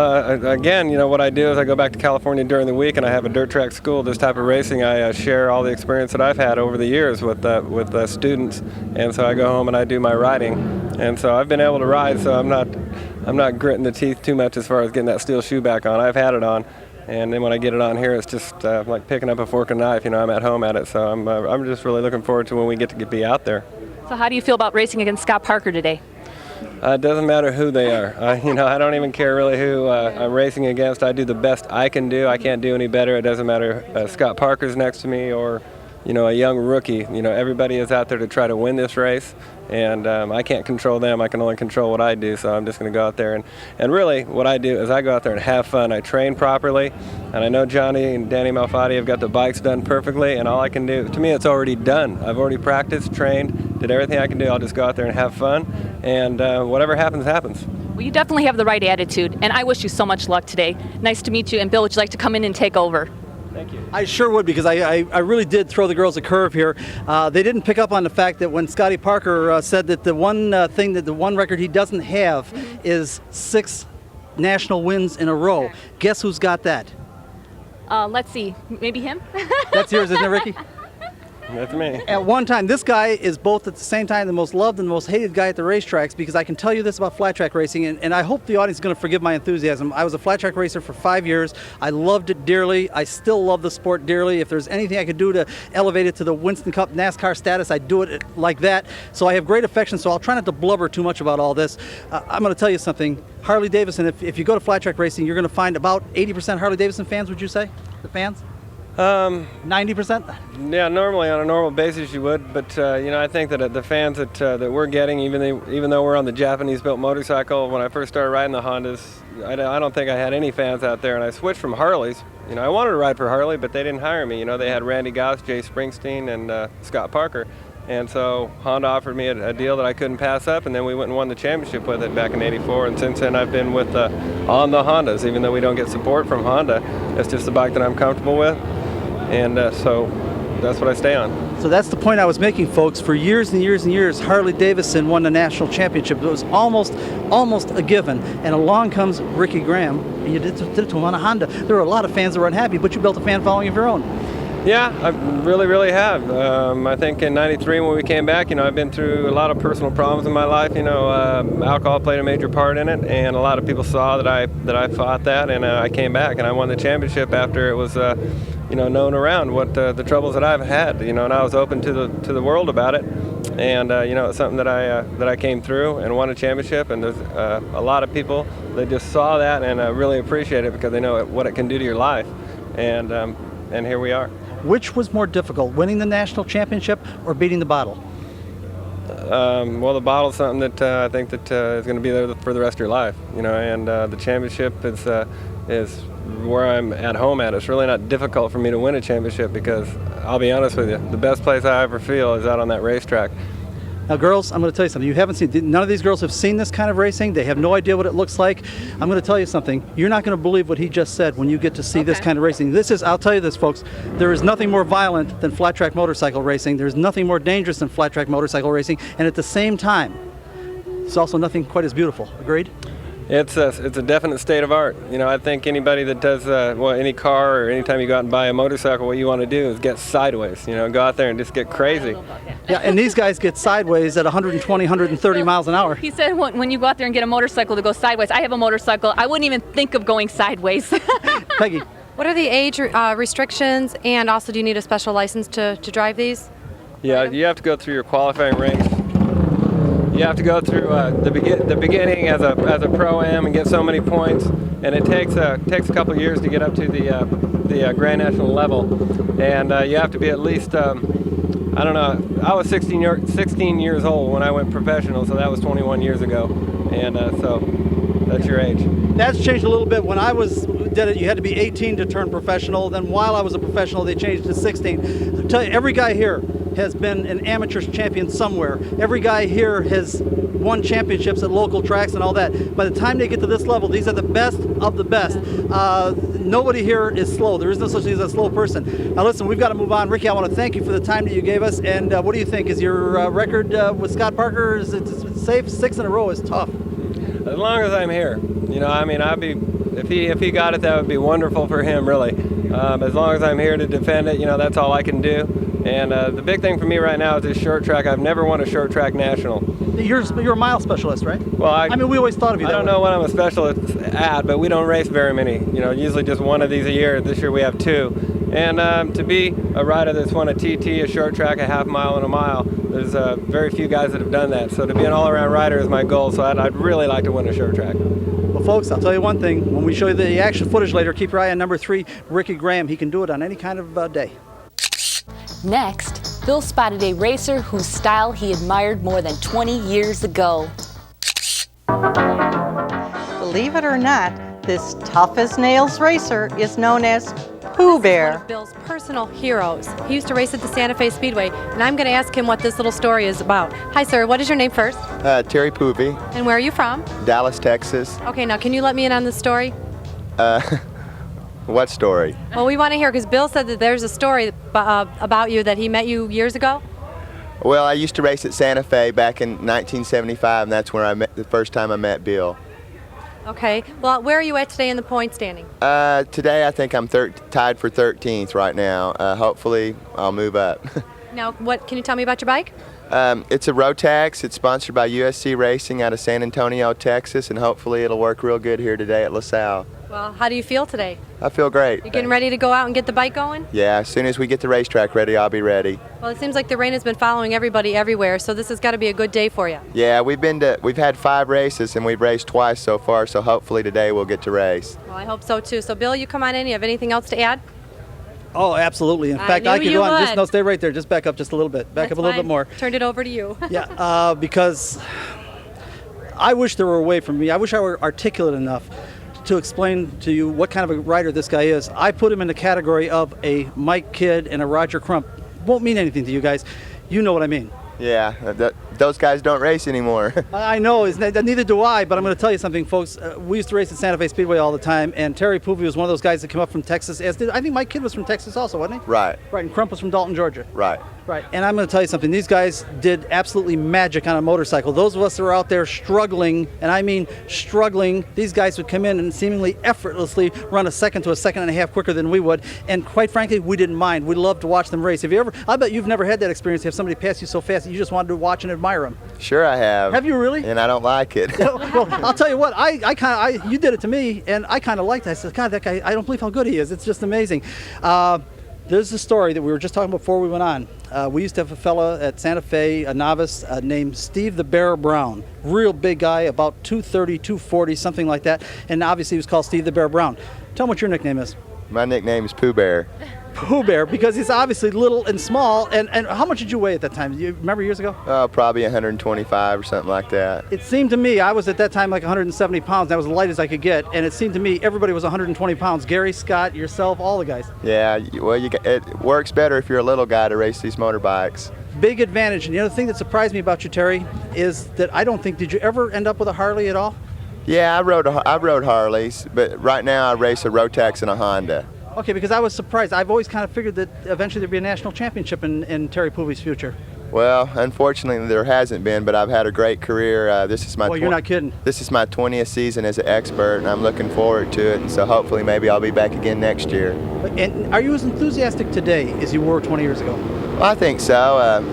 again, you know, what I do is I go back to California during the week, and I have a dirt track school. This type of racing, I share all the experience that I've had over the years with students, and so I go home and I do my riding, and so I've been able to ride. So I'm not gritting the teeth too much as far as getting that steel shoe back on. I've had it on. And then when I get it on here, it's just like picking up a fork and knife. You know, I'm at home at it, so I'm just really looking forward to when we get to be out there. So how do you feel about racing against Scott Parker today? It doesn't matter who they are. You know, I don't even care really who I'm racing against. I do the best I can do. I can't do any better. It doesn't matter if Scott Parker's next to me or, you know, a young rookie. You know, everybody is out there to try to win this race, and I can't control them. I can only control what I do, so I'm just going to go out there. And really, what I do is I go out there and have fun. I train properly, and I know Johnny and Danny Malfatti have got the bikes done perfectly, and all I can do, to me, it's already done. I've already practiced, trained, did everything I can do. I'll just go out there and have fun, and whatever happens, happens. Well, you definitely have the right attitude, and I wish you so much luck today. Nice to meet you, and Bill, would you like to come in and take over? Thank you. I sure would, because I really did throw the girls a curve here. They didn't pick up on the fact that when Scotty Parker said that the one the one record he doesn't have is 6 national wins in a row. Guess who's got that? Let's see, maybe him? That's yours, isn't it, Ricky? That's me. At one time, this guy is both at the same time the most loved and the most hated guy at the racetracks, because I can tell you this about flat track racing, and I hope the audience is going to forgive my enthusiasm. I was a flat track racer for 5 years. I loved it dearly. I still love the sport dearly. If there's anything I could do to elevate it to the Winston Cup NASCAR status, I'd do it like that. So I have great affection, so I'll try not to blubber too much about all this. I'm going to tell you something. Harley Davidson, if you go to flat track racing, you're going to find about 80% Harley Davidson fans, would you say? The fans? 90%? Yeah, normally on a normal basis you would, but I think that the fans that we're getting, even though we're on the Japanese-built motorcycle, when I first started riding the Hondas, I don't think I had any fans out there, and I switched from Harleys. I wanted to ride for Harley, but they didn't hire me. They had Randy Goss, Jay Springsteen, and Scott Parker, and so Honda offered me a deal that I couldn't pass up, and then we went and won the championship with it back in '84, and since then I've been with on the Hondas, even though we don't get support from Honda. It's just the bike that I'm comfortable with. And so that's what I stay on. So that's the point I was making, folks. For years and years and years, Harley Davidson won the national championship. It was almost a given. And along comes Ricky Graham, and you did it to him on a Honda. There were a lot of fans that were unhappy, but you built a fan following of your own. Yeah, I really have. I think in '93 when we came back, I've been through a lot of personal problems in my life. Alcohol played a major part in it, and a lot of people saw that I fought that, and I came back and I won the championship after it was known around what the troubles that I've had, and I was open to the world about it, and it's something that I came through and won a championship, and there's a lot of people that just saw that and really appreciate it because they know what it can do to your life, and here we are. Which was more difficult, winning the national championship or beating the bottle? Well, the bottle's something that I think that is going to be there for the rest of your life, and the championship is where I'm at home at. It's really not difficult for me to win a championship because, I'll be honest with you, the best place I ever feel is out on that racetrack. Now, girls, I'm going to tell you something. You haven't seen, none of these girls have seen this kind of racing. They have no idea what it looks like. I'm going to tell you something. You're not going to believe what he just said when you get to see this kind of racing. I'll tell you this, folks, there is nothing more violent than flat track motorcycle racing. There's nothing more dangerous than flat track motorcycle racing. And at the same time, it's also nothing quite as beautiful. Agreed? It's a definite state of art. I think anybody that does any car or anytime you go out and buy a motorcycle, what you want to do is get sideways. Go out there and just get crazy. Yeah, and these guys get sideways at 120, 130 miles an hour. He said when you go out there and get a motorcycle to go sideways. I have a motorcycle. I wouldn't even think of going sideways. Peggy. What are the age restrictions, and also do you need a special license to drive these? Yeah, you have to go through your qualifying ranks. You have to go through the beginning as a pro-am and get so many points, and it takes a couple of years to get up to the Grand National level, and you have to be at least I don't know. I was 16 years old when I went professional, so that was 21 years ago, and so that's your age. That's changed a little bit. When I did it, you had to be 18 to turn professional. Then while I was a professional, they changed to 16. I tell you, every guy here has been an amateur champion somewhere. Every guy here has won championships at local tracks and all that. By the time they get to this level, these are the best of the best. Nobody here is slow. There is no such thing as a slow person. Now listen, we've got to move on. Ricky, I want to thank you for the time that you gave us. And what do you think? Is your record with Scott Parker, is it safe? 6 in a row is tough. As long as I'm here. I'd be, if he got it, that would be wonderful for him, really. As long as I'm here to defend it, that's all I can do. And the big thing for me right now is this short track. I've never won a short track national. You're a mile specialist, right? Well, we always thought of you that way. I don't know what I'm a specialist at, but we don't race very many. Usually just one of these a year. This year we have 2. And to be a rider that's won a TT, a short track, a half mile, and a mile, there's very few guys that have done that. So to be an all-around rider is my goal. So I'd really like to win a short track. Well, folks, I'll tell you one thing. When we show you the action footage later, keep your eye on number 3, Ricky Graham. He can do it on any kind of day. Next, Bill spotted a racer whose style he admired more than 20 years ago. Believe it or not, this tough-as-nails racer is known as Poovey. One of Bill's personal heroes. He used to race at the Santa Fe Speedway, and I'm going to ask him what this little story is about. Hi, sir. What is your name first? Terry Poovey. And where are you from? Dallas, Texas. Okay, now can you let me in on this story? What story? Well, we want to hear, because Bill said that there's a story about you, that he met you years ago. Well, I used to race at Santa Fe back in 1975, and that's where the first time I met Bill. Okay. Well, where are you at today in the point standing? Today I think I'm tied for 13th right now. Hopefully I'll move up. Now, what can you tell me about your bike? It's a Rotax. It's sponsored by USC Racing out of San Antonio, Texas, and hopefully it'll work real good here today at LaSalle. Well, how do you feel today? I feel great. You getting ready to go out and get the bike going? Yeah, as soon as we get the racetrack ready, I'll be ready. Well, it seems like the rain has been following everybody everywhere, so this has got to be a good day for you. Yeah, we've had 5 races and we've raced twice so far, so hopefully today we'll get to race. Well, I hope so too. So, Bill, you come on in. You have anything else to add? Oh, absolutely. In fact, I could go on. Just no, stay right there. Just back up just a little bit. Back up a little bit more. Turned it over to you. Yeah, because I wish there were a way for me. I wish I were articulate enough to explain to you what kind of a rider this guy is. I put him in the category of a Mike Kidd and a Roger Crump. Won't mean anything to you guys. You know what I mean. Yeah, those guys don't race anymore. I know, neither do I, but I'm going to tell you something, folks. We used to race at Santa Fe Speedway all the time, and Terry Poovey was one of those guys that came up from Texas, as did, I think Mike Kidd was from Texas also, wasn't he? Right. Right, and Crump was from Dalton, Georgia. Right. Right, and I'm going to tell you something. These guys did absolutely magic on a motorcycle. Those of us that were out there struggling, and I mean struggling, these guys would come in and seemingly effortlessly run a second to a second and a half quicker than we would, and quite frankly, we didn't mind. We loved to watch them race. Have you ever? I bet you've never had that experience. Have somebody pass you so fast that you just wanted to watch and admire them. Sure I have. Have you really? And I don't like it. Well, I'll tell you what, you did it to me, and I kind of liked it. I said, God, that guy, I don't believe how good he is. It's just amazing. There's a story that we were just talking about before we went on. We used to have a fella at Santa Fe, a novice, named Steve the Bear Brown. Real big guy, about 230, 240, something like that. And obviously he was called Steve the Bear Brown. Tell him what your nickname is. My nickname is Pooh Bear. Pooh Bear, because he's obviously little and small. And how much did you weigh at that time? Do you remember years ago? Probably 125 or something like that. It seemed to me, I was at that time like 170 pounds. And I was as light as I could get. And it seemed to me everybody was 120 pounds. Gary, Scott, yourself, all the guys. Yeah, well, it works better if you're a little guy to race these motorbikes. Big advantage. And the other thing that surprised me about you, Terry, is that I don't think, did you ever end up with a Harley at all? Yeah, I rode Harleys, but right now I race a Rotax and a Honda. Okay, because I was surprised. I've always kind of figured that eventually there'd be a national championship in Terry Poovey's future. Well, unfortunately there hasn't been, but I've had a great career. This is my Well, you're not kidding. This is my 20th season as an expert, and I'm looking forward to it. And so hopefully maybe I'll be back again next year. And are you as enthusiastic today as you were 20 years ago? Well, I think so.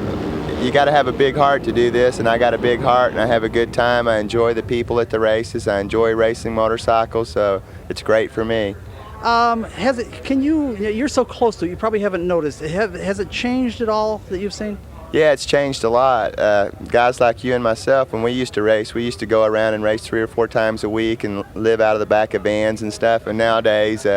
You got to have a big heart to do this, and I got a big heart, and I have a good time. I enjoy the people at the races. I enjoy racing motorcycles, so it's great for me. You're so close to it, you probably haven't noticed. Has it changed at all that you've seen? Yeah, it's changed a lot. Guys like you and myself, when we used to race, we used to go around and race 3 or 4 times a week and live out of the back of vans and stuff. And nowadays,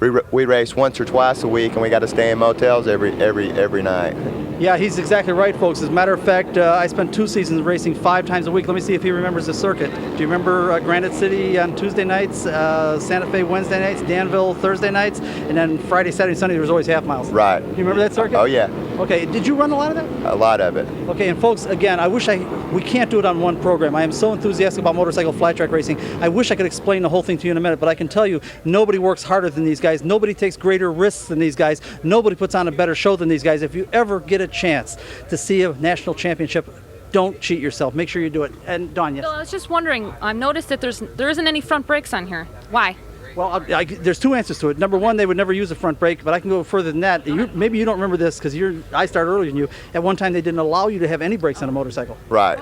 we race once or twice a week, and we got to stay in motels every night. Yeah, he's exactly right, folks. As a matter of fact, I spent 2 seasons racing 5 times a week. Let me see if he remembers the circuit. Do you remember Granite City on Tuesday nights, Santa Fe Wednesday nights, Danville Thursday nights, and then Friday, Saturday, Sunday there was always half miles? Right. Do you remember that circuit? Oh, yeah. Okay, did you run a lot of that? A lot of it. Okay, and folks, again, we can't do it on one program. I am so enthusiastic about motorcycle flat track racing. I wish I could explain the whole thing to you in a minute, but I can tell you, nobody works harder than these guys. Nobody takes greater risks than these guys. Nobody puts on a better show than these guys. If you ever get a chance to see a national championship, don't cheat yourself. Make sure you do it. And Dawn, yes? Bill, I was just wondering, I've noticed that there isn't any front brakes on here. Why? Well, there's 2 answers to it. Number one, they would never use a front brake, but I can go further than that. Maybe you don't remember this because I started earlier than you. At one time, they didn't allow you to have any brakes on a motorcycle. Right.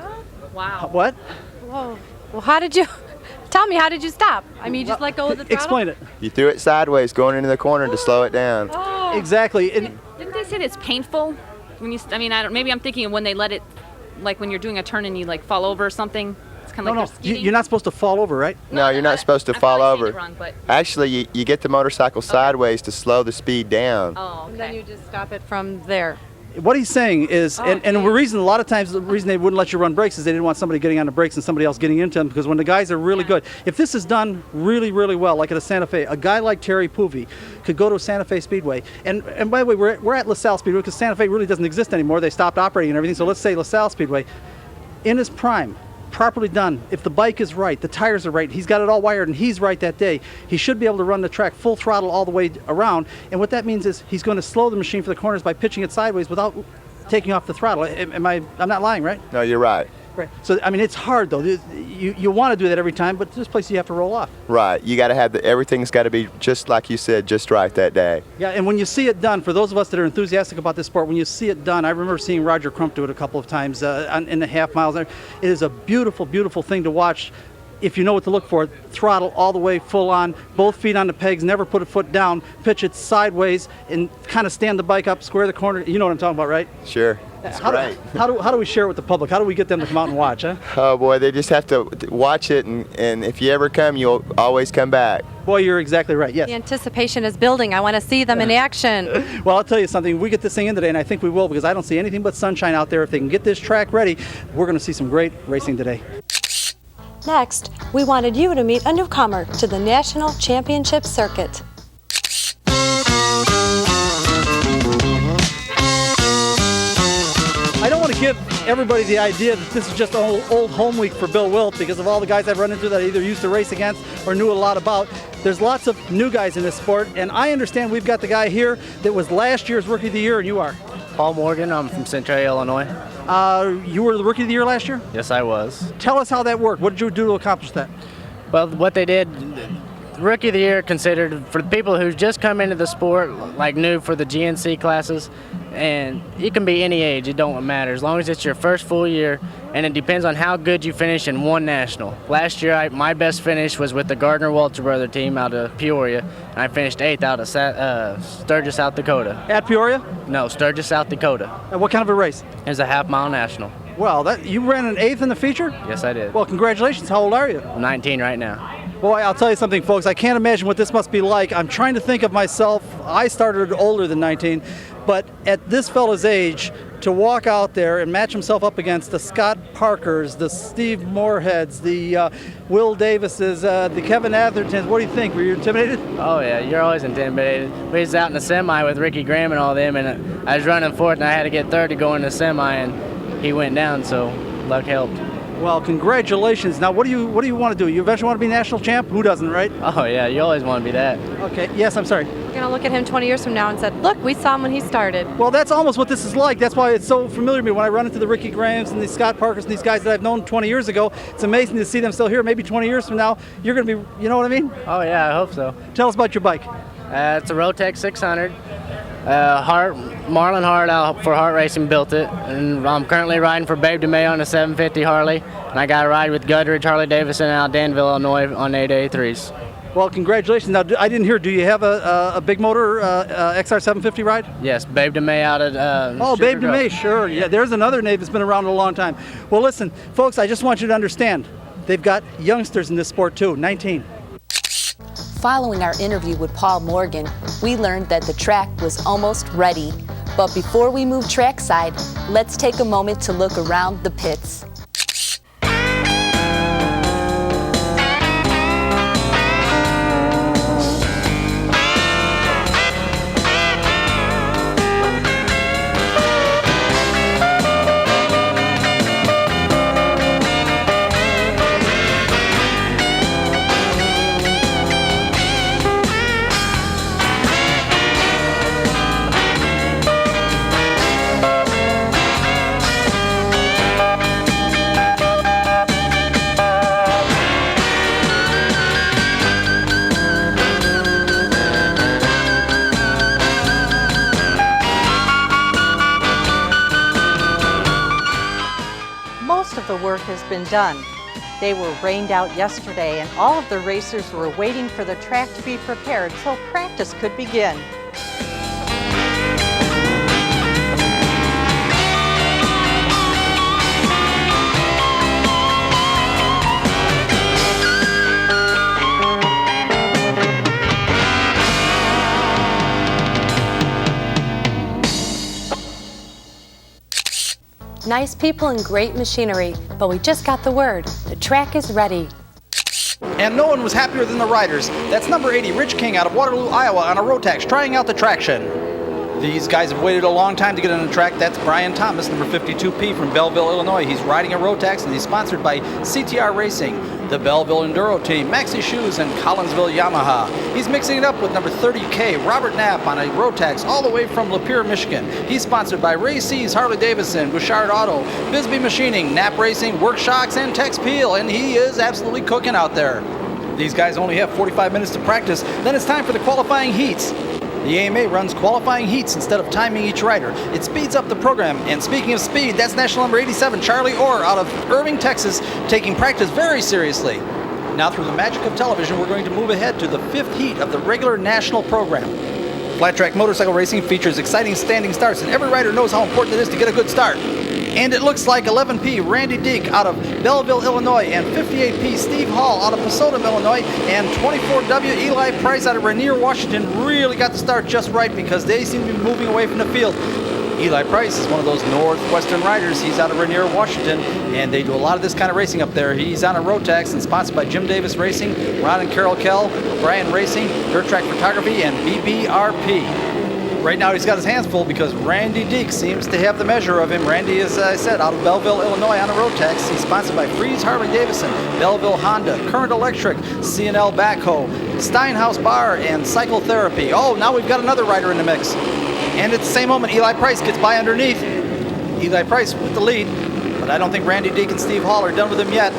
Wow. What? Whoa. Well, how did you stop? I mean, you just let go of the throttle? Explain it. You threw it sideways going into the corner to slow it down. Oh. Exactly. Didn't they say it's painful? Maybe I'm thinking of when they let it, like when you're doing a turn and you like fall over or something. It's kind of like you're skiing. You're not supposed to fall over, right? No, you're not supposed to fall over. Wrong, but... Actually, you get the motorcycle sideways to slow the speed down. Oh, okay. And then you just stop it from there. What he's saying is, and the reason, a lot of times, the reason they wouldn't let you run brakes is they didn't want somebody getting on the brakes and somebody else getting into them, because when the guys are really good, if this is done really, really well, like at a Santa Fe, a guy like Terry Poovey could go to a Santa Fe Speedway, and by the way, we're at LaSalle Speedway because Santa Fe really doesn't exist anymore. They stopped operating and everything, so let's say LaSalle Speedway, in his prime, properly done, if the bike is right, the tires are right, he's got it all wired and he's right that day, he should be able to run the track full throttle all the way around, and what that means is he's going to slow the machine for the corners by pitching it sideways without taking off the throttle. I'm not lying, right? No, you're right. Right. So, I mean, it's hard, though. You want to do that every time, but this place you have to roll off. Right. You got to have everything's got to be just like you said, just right that day. Yeah, and when you see it done, for those of us that are enthusiastic about this sport, when you see it done, I remember seeing Roger Crump do it a couple of times in the half miles. It is a beautiful, beautiful thing to watch. If you know what to look for, throttle all the way full on, both feet on the pegs, never put a foot down, pitch it sideways, and kind of stand the bike up, square the corner. You know what I'm talking about, right? Sure. That's great. How do we share it with the public? How do we get them to come out and watch, huh? Oh, boy, they just have to watch it, and if you ever come, you'll always come back. Boy, you're exactly right, yes. The anticipation is building. I want to see them in action. Well, I'll tell you something. We get this thing in today, and I think we will, because I don't see anything but sunshine out there. If they can get this track ready, we're going to see some great racing today. Next, we wanted you to meet a newcomer to the National Championship Circuit. I don't want to give everybody the idea that this is just old home week for Bill Wildt because of all the guys I've run into that I either used to race against or knew a lot about. There's lots of new guys in this sport, and I understand we've got the guy here that was last year's Rookie of the Year, and you are? Paul Morgan. I'm from Centralia, Illinois. You were the Rookie of the Year last year? Yes, I was. Tell us how that worked. What did you do to accomplish that? Well, what they did, Rookie of the Year considered for the people who just come into the sport, like new for the GNC classes, and it can be any age, it don't matter, as long as it's your first full year, and it depends on how good you finish in one national. Last year, my best finish was with the Gardner-Walter brother team out of Peoria, and I finished 8th out of Sturgis, South Dakota. At Peoria? No, Sturgis, South Dakota. And what kind of a race? It was a half-mile national. Well, you ran an 8th in the feature? Yes, I did. Well, congratulations. How old are you? I'm 19 right now. Boy, I'll tell you something, folks. I can't imagine what this must be like. I'm trying to think of myself. I started older than 19, but at this fella's age, to walk out there and match himself up against the Scott Parkers, the Steve Moreheads, the Will Davises, the Kevin Athertons, what do you think? Were you intimidated? Oh, yeah, you're always intimidated. We was out in the semi with Ricky Graham and all them, and I was running fourth, and I had to get third to go in the semi, and he went down, so luck helped. Well, congratulations. Now, what do you want to do? You eventually want to be national champ? Who doesn't, right? Oh, yeah, you always want to be that. Okay, yes, I'm sorry. You're going to look at him 20 years from now and said, look, we saw him when he started. Well, that's almost what this is like. That's why it's so familiar to me when I run into the Ricky Grahams and the Scott Parkers and these guys that I've known 20 years ago. It's amazing to see them still here. Maybe 20 years from now, you're going to be, you know what I mean? Oh, yeah, I hope so. Tell us about your bike. It's a Rotec 600. Marlon Hart out for Hart Racing built it, and I'm currently riding for Babe DeMay on a 750 Harley, and I got to ride with Gudridge Harley Davidson out of Danville, Illinois on 883s. Well, congratulations. Now, I didn't hear, do you have a big motor XR 750 ride? Yes, Babe DeMay out of Oh, Babe DeMay, sure. Yeah, there's another name that's been around a long time. Well, listen, folks, I just want you to understand, they've got youngsters in this sport too, 19. Following our interview with Paul Morgan, we learned that the track was almost ready. But before we move trackside, let's take a moment to look around the pits. The work has been done. They were rained out yesterday and all of the racers were waiting for the track to be prepared so practice could begin. Nice people and great machinery, but we just got the word. The track is ready. And no one was happier than the riders. That's number 80, Rich King out of Waterloo, Iowa on a Rotax, trying out the traction. These guys have waited a long time to get on the track. That's Brian Thomas, number 52P from Belleville, Illinois. He's riding a Rotax, and he's sponsored by CTR Racing, the Belleville Enduro Team, Maxi Shoes, and Collinsville Yamaha. He's mixing it up with number 30K, Robert Knapp, on a Rotax all the way from Lapeer, Michigan. He's sponsored by Ray C's Harley Davidson, Bouchard Auto, Bisbee Machining, Knapp Racing, Workshocks, and Tex Peel, and he is absolutely cooking out there. These guys only have 45 minutes to practice. Then it's time for the qualifying heats. The AMA runs qualifying heats instead of timing each rider. It speeds up the program. And speaking of speed, that's national number 87, Charlie Orr, out of Irving, Texas, taking practice very seriously. Now, through the magic of television, we're going to move ahead to the 5th heat of the regular national program. Flat track motorcycle racing features exciting standing starts, and every rider knows how important it is to get a good start. And it looks like 11P Randy Deek out of Belleville, Illinois, and 58P Steve Hall out of Posodum, Illinois, and 24W Eli Price out of Rainier, Washington really got the start just right because they seem to be moving away from the field. Eli Price is one of those Northwestern riders. He's out of Rainier, Washington, and they do a lot of this kind of racing up there. He's on a Rotax and sponsored by Jim Davis Racing, Ron and Carol Kell, Brian Racing, Dirt Track Photography, and BBRP. Right now he's got his hands full because Randy Deek seems to have the measure of him. Randy is, as I said, out of Belleville, Illinois on a Rotax. He's sponsored by Freeze Harley Davidson, Belleville Honda, Current Electric, C&L Backhoe, Steinhaus Bar, and Cycle Therapy. Oh, now we've got another rider in the mix. And at the same moment, Eli Price gets by underneath. Eli Price with the lead, but I don't think Randy Deek and Steve Hall are done with him yet.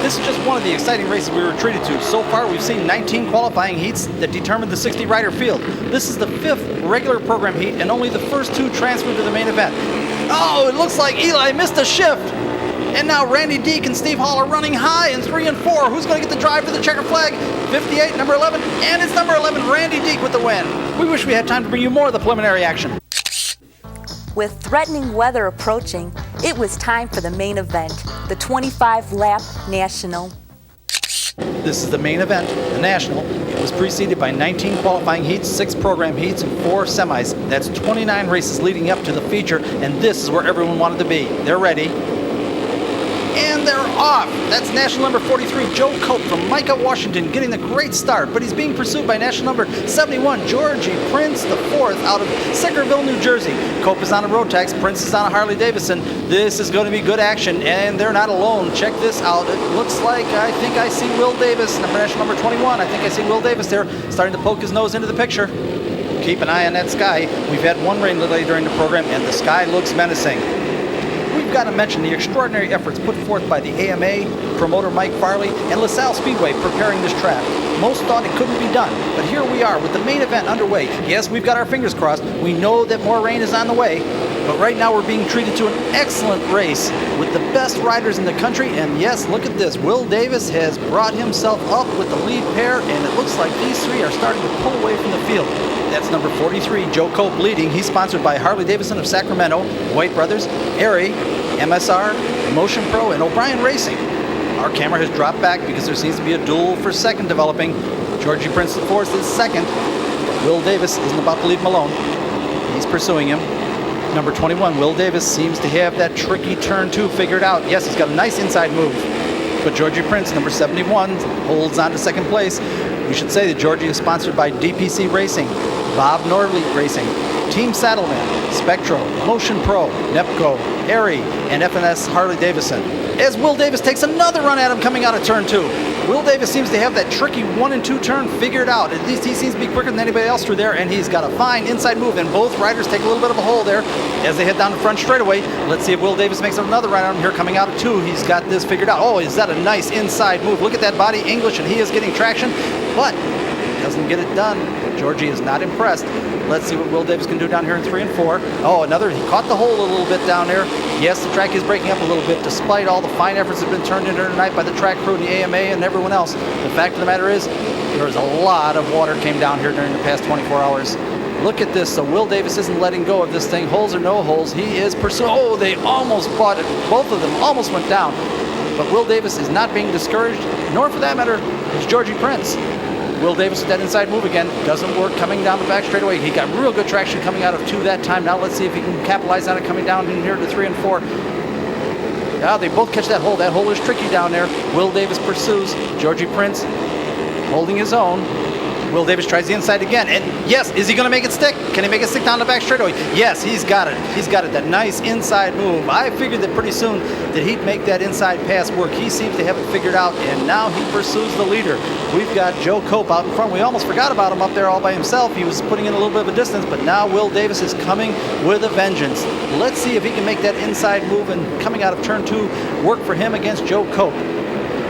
This is just one of the exciting races we were treated to. So far, we've seen 19 qualifying heats that determined the 60-rider field. This is the 5th regular program heat, and only the first 2 transferred to the main event. Oh, it looks like Eli missed a shift. And now Randy Deek and Steve Hall are running high in 3 and 4. Who's going to get the drive for the checker flag? 58, number 11, and it's number 11, Randy Deek with the win. We wish we had time to bring you more of the preliminary action. With threatening weather approaching, it was time for the main event, the 25-lap National. This is the main event, the National. It was preceded by 19 qualifying heats, 6 program heats, and 4 semis. That's 29 races leading up to the feature, and this is where everyone wanted to be. They're ready. And they're off. That's national number 43, Joe Cope from Micah, Washington, getting the great start, but he's being pursued by national number 71, Georgie Prince IV out of Sickerville, New Jersey. Cope is on a Rotax, Prince is on a Harley Davidson. This is going to be good action, and they're not alone. Check this out. It looks like I think I see Will Davis, national number 21. I think I see Will Davis there, starting to poke his nose into the picture. Keep an eye on that sky. We've had one rain delay during the program, and the sky looks menacing. We've got to mention the extraordinary efforts put forth by the AMA, promoter Mike Farley, and LaSalle Speedway preparing this track. Most thought it couldn't be done, but here we are with the main event underway. Yes, we've got our fingers crossed. We know that more rain is on the way, but right now we're being treated to an excellent race with the best riders in the country. And yes, look at this. Will Davis has brought himself up with the lead pair, and it looks like these 3 are starting to pull away from the field. That's number 43, Joe Cope leading. He's sponsored by Harley Davidson of Sacramento, White Brothers, Aerie, MSR, Motion Pro, and O'Brien Racing. Our camera has dropped back because there seems to be a duel for second developing. Georgie Prince IV is second. Will Davis isn't about to leave him alone. He's pursuing him. Number 21, Will Davis, seems to have that tricky turn 2 figured out. Yes, he's got a nice inside move. But Georgie Prince, number 71, holds on to second place. We should say that Georgie is sponsored by DPC Racing, Bob Norley Racing, Team Saddleman, Spectro, Motion Pro, Nepco, Aerie, and FNS Harley Davidson. As Will Davis takes another run at him coming out of turn 2. Will Davis seems to have that tricky 1 and 2 turn figured out. At least he seems to be quicker than anybody else through there, and he's got a fine inside move, and both riders take a little bit of a hole there as they head down the front straightaway. Let's see if Will Davis makes another run at him here coming out of 2. He's got this figured out. Oh, is that a nice inside move? Look at that body English, and he is getting traction, but doesn't get it done. Georgie is not impressed. Let's see what Will Davis can do down here in 3 and 4. Oh, he caught the hole a little bit down there. Yes, the track is breaking up a little bit despite all the fine efforts that have been turned in here tonight by the track crew and the AMA and everyone else. The fact of the matter is, there's a lot of water came down here during the past 24 hours. Look at this. So Will Davis isn't letting go of this thing. Holes or no holes, he is pursuing. Oh, they almost bought it. Both of them almost went down. But Will Davis is not being discouraged, nor for that matter is Georgie Prince. Will Davis with that inside move again. Doesn't work coming down the back straightaway. He got real good traction coming out of 2 that time. Now let's see if he can capitalize on it coming down in here to 3 and 4. Yeah, they both catch that hole. That hole is tricky down there. Will Davis pursues. Georgie Prince holding his own. Will Davis tries the inside again, and yes, is he going to make it stick? Can he make it stick down the back straightaway? Yes, he's got it. He's got it. That nice inside move. I figured that pretty soon that he'd make that inside pass work. He seems to have it figured out, and now he pursues the leader. We've got Joe Cope out in front. We almost forgot about him up there all by himself. He was putting in a little bit of a distance, but now Will Davis is coming with a vengeance. Let's see if he can make that inside move and coming out of turn 2 work for him against Joe Cope.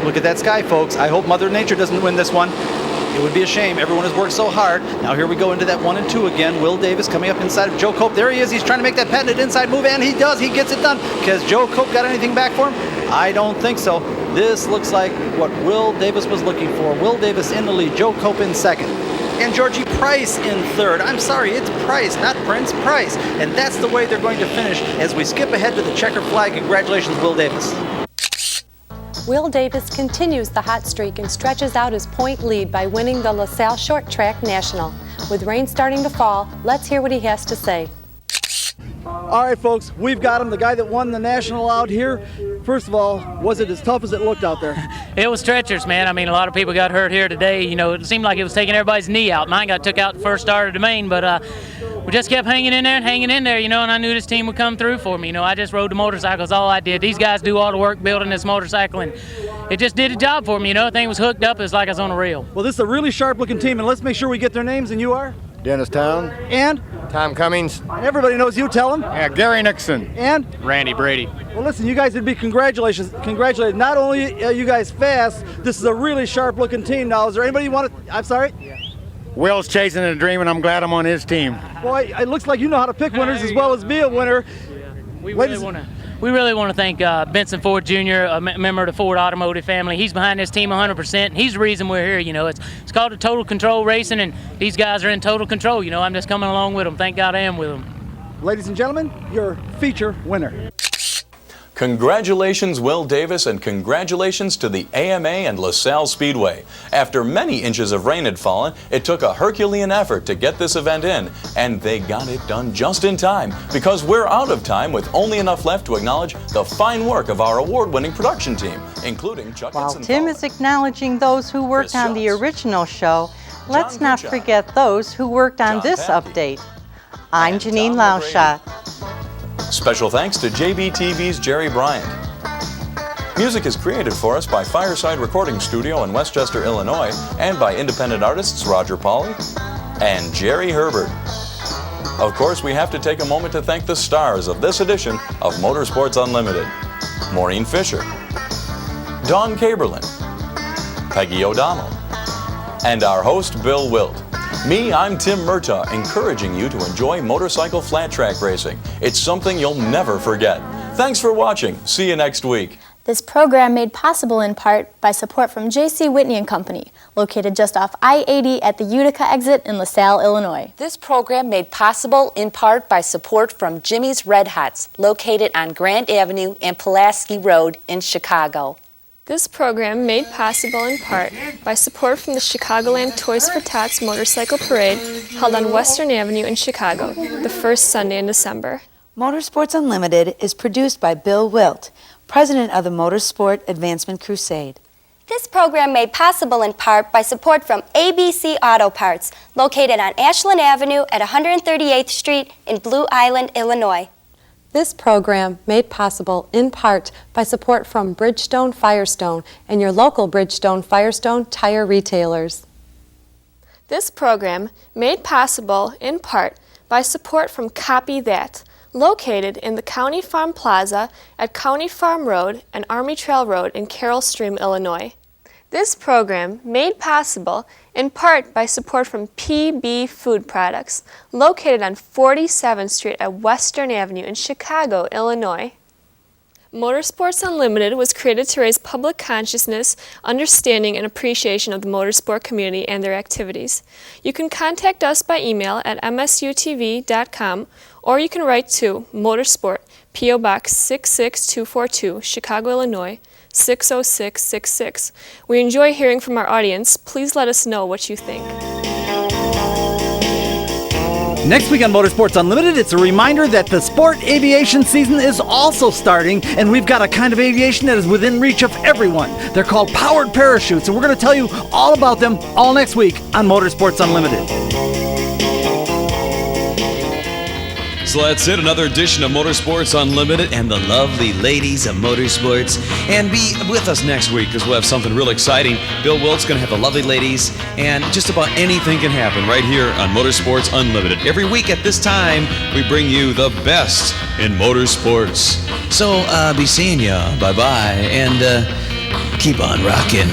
Look at that sky, folks. I hope Mother Nature doesn't win this one. It would be a shame. Everyone has worked so hard. Now here we go into that 1 and 2 again. Will Davis coming up inside of Joe Cope. There he is. He's trying to make that patented inside move, and he does. He gets it done. Has Joe Cope got anything back for him? I don't think so. This looks like what Will Davis was looking for. Will Davis in the lead. Joe Cope in second. And Georgie Price in third. I'm sorry, it's Price, not Prince, Price. And that's the way they're going to finish as we skip ahead to the checkered flag. Congratulations, Will Davis. Will Davis continues the hot streak and stretches out his point lead by winning the LaSalle Short Track National. With rain starting to fall, let's hear what he has to say. All right, folks, we've got him, the guy that won the National out here. First of all, was it as tough as it looked out there? It was treacherous, man. I mean, a lot of people got hurt here today. You know, it seemed like it was taking everybody's knee out. Mine got took out the first start of the main, but we just kept hanging in there, you know, and I knew this team would come through for me. You know, I just rode the motorcycles, all I did. These guys do all the work building this motorcycle, and it just did the job for me, you know. The thing was hooked up. It was like I was on a reel. Well, this is a really sharp-looking team, and let's make sure we get their names, and you are? Dennis Town. And? Tom Cummings. And everybody knows you, tell them. Yeah, Gary Nixon. And? Randy Brady. Well, listen, you guys would be congratulated. Not only are you guys fast, this is a really sharp-looking team now. Is there anybody you want to? I'm sorry? Will's chasing a dream, and I'm glad I'm on his team. Boy, it looks like you know how to pick winners as well as be a winner. We really want to thank Benson Ford Jr., a member of the Ford Automotive family. He's behind this team 100%. He's the reason we're here. You know, it's called the Total Control Racing, and these guys are in total control. You know, I'm just coming along with them. Thank God I am with them. Ladies and gentlemen, your feature winner. Congratulations, Will Davis, and congratulations to the AMA and LaSalle Speedway. After many inches of rain had fallen, it took a Herculean effort to get this event in, and they got it done just in time, because we're out of time with only enough left to acknowledge the fine work of our award-winning production team, including Chuck While Tim is acknowledging those who worked on the original show, let's not forget those who worked on this update. I'm Janine Lauschat. Special thanks to JBTV's Jerry Bryant. Music is created for us by Fireside Recording Studio in Westchester, Illinois, and by independent artists Roger Pauley and Jerry Herbert. Of course, we have to take a moment to thank the stars of this edition of Motorsports Unlimited: Maureen Fisher, Dawn Caberlin, Peggy O'Donnell, and our host, Bill Wildt. Me, I'm Tim Murtaugh, encouraging you to enjoy motorcycle flat track racing. It's something you'll never forget. Thanks for watching. See you next week. This program made possible in part by support from J.C. Whitney & Company, located just off I-80 at the Utica exit in LaSalle, Illinois. This program made possible in part by support from Jimmy's Red Hots, located on Grant Avenue and Pulaski Road in Chicago. This program made possible in part by support from the Chicagoland Toys for Tots Motorcycle Parade held on Western Avenue in Chicago, the first Sunday in December. Motorsports Unlimited is produced by Bill Wildt, president of the Motorsport Advancement Crusade. This program made possible in part by support from ABC Auto Parts, located on Ashland Avenue at 138th Street in Blue Island, Illinois. This program made possible in part by support from Bridgestone Firestone and your local Bridgestone Firestone tire retailers. This program made possible in part by support from Copy That, located in the County Farm Plaza at County Farm Road and Army Trail Road in Carroll Stream, Illinois. This program made possible in part by support from PB Food Products, located on 47th Street at Western Avenue in Chicago, Illinois. Motorsports Unlimited was created to raise public consciousness, understanding, and appreciation of the motorsport community and their activities. You can contact us by email at msutv.com, or you can write to Motorsport, P.O. Box 66242, Chicago, Illinois, 60666. We enjoy hearing from our audience. Please let us know what you think. Next week on Motorsports Unlimited, it's a reminder that the sport aviation season is also starting, and we've got a kind of aviation that is within reach of everyone. They're called powered parachutes, and we're going to tell you all about them all next week on Motorsports Unlimited. So that's it, another edition of Motorsports Unlimited and the lovely ladies of motorsports. And be with us next week because we'll have something real exciting. Bill Wildt's going to have the lovely ladies, and just about anything can happen right here on Motorsports Unlimited. Every week at this time, we bring you the best in motorsports. So be seeing ya. Bye-bye. And keep on rocking.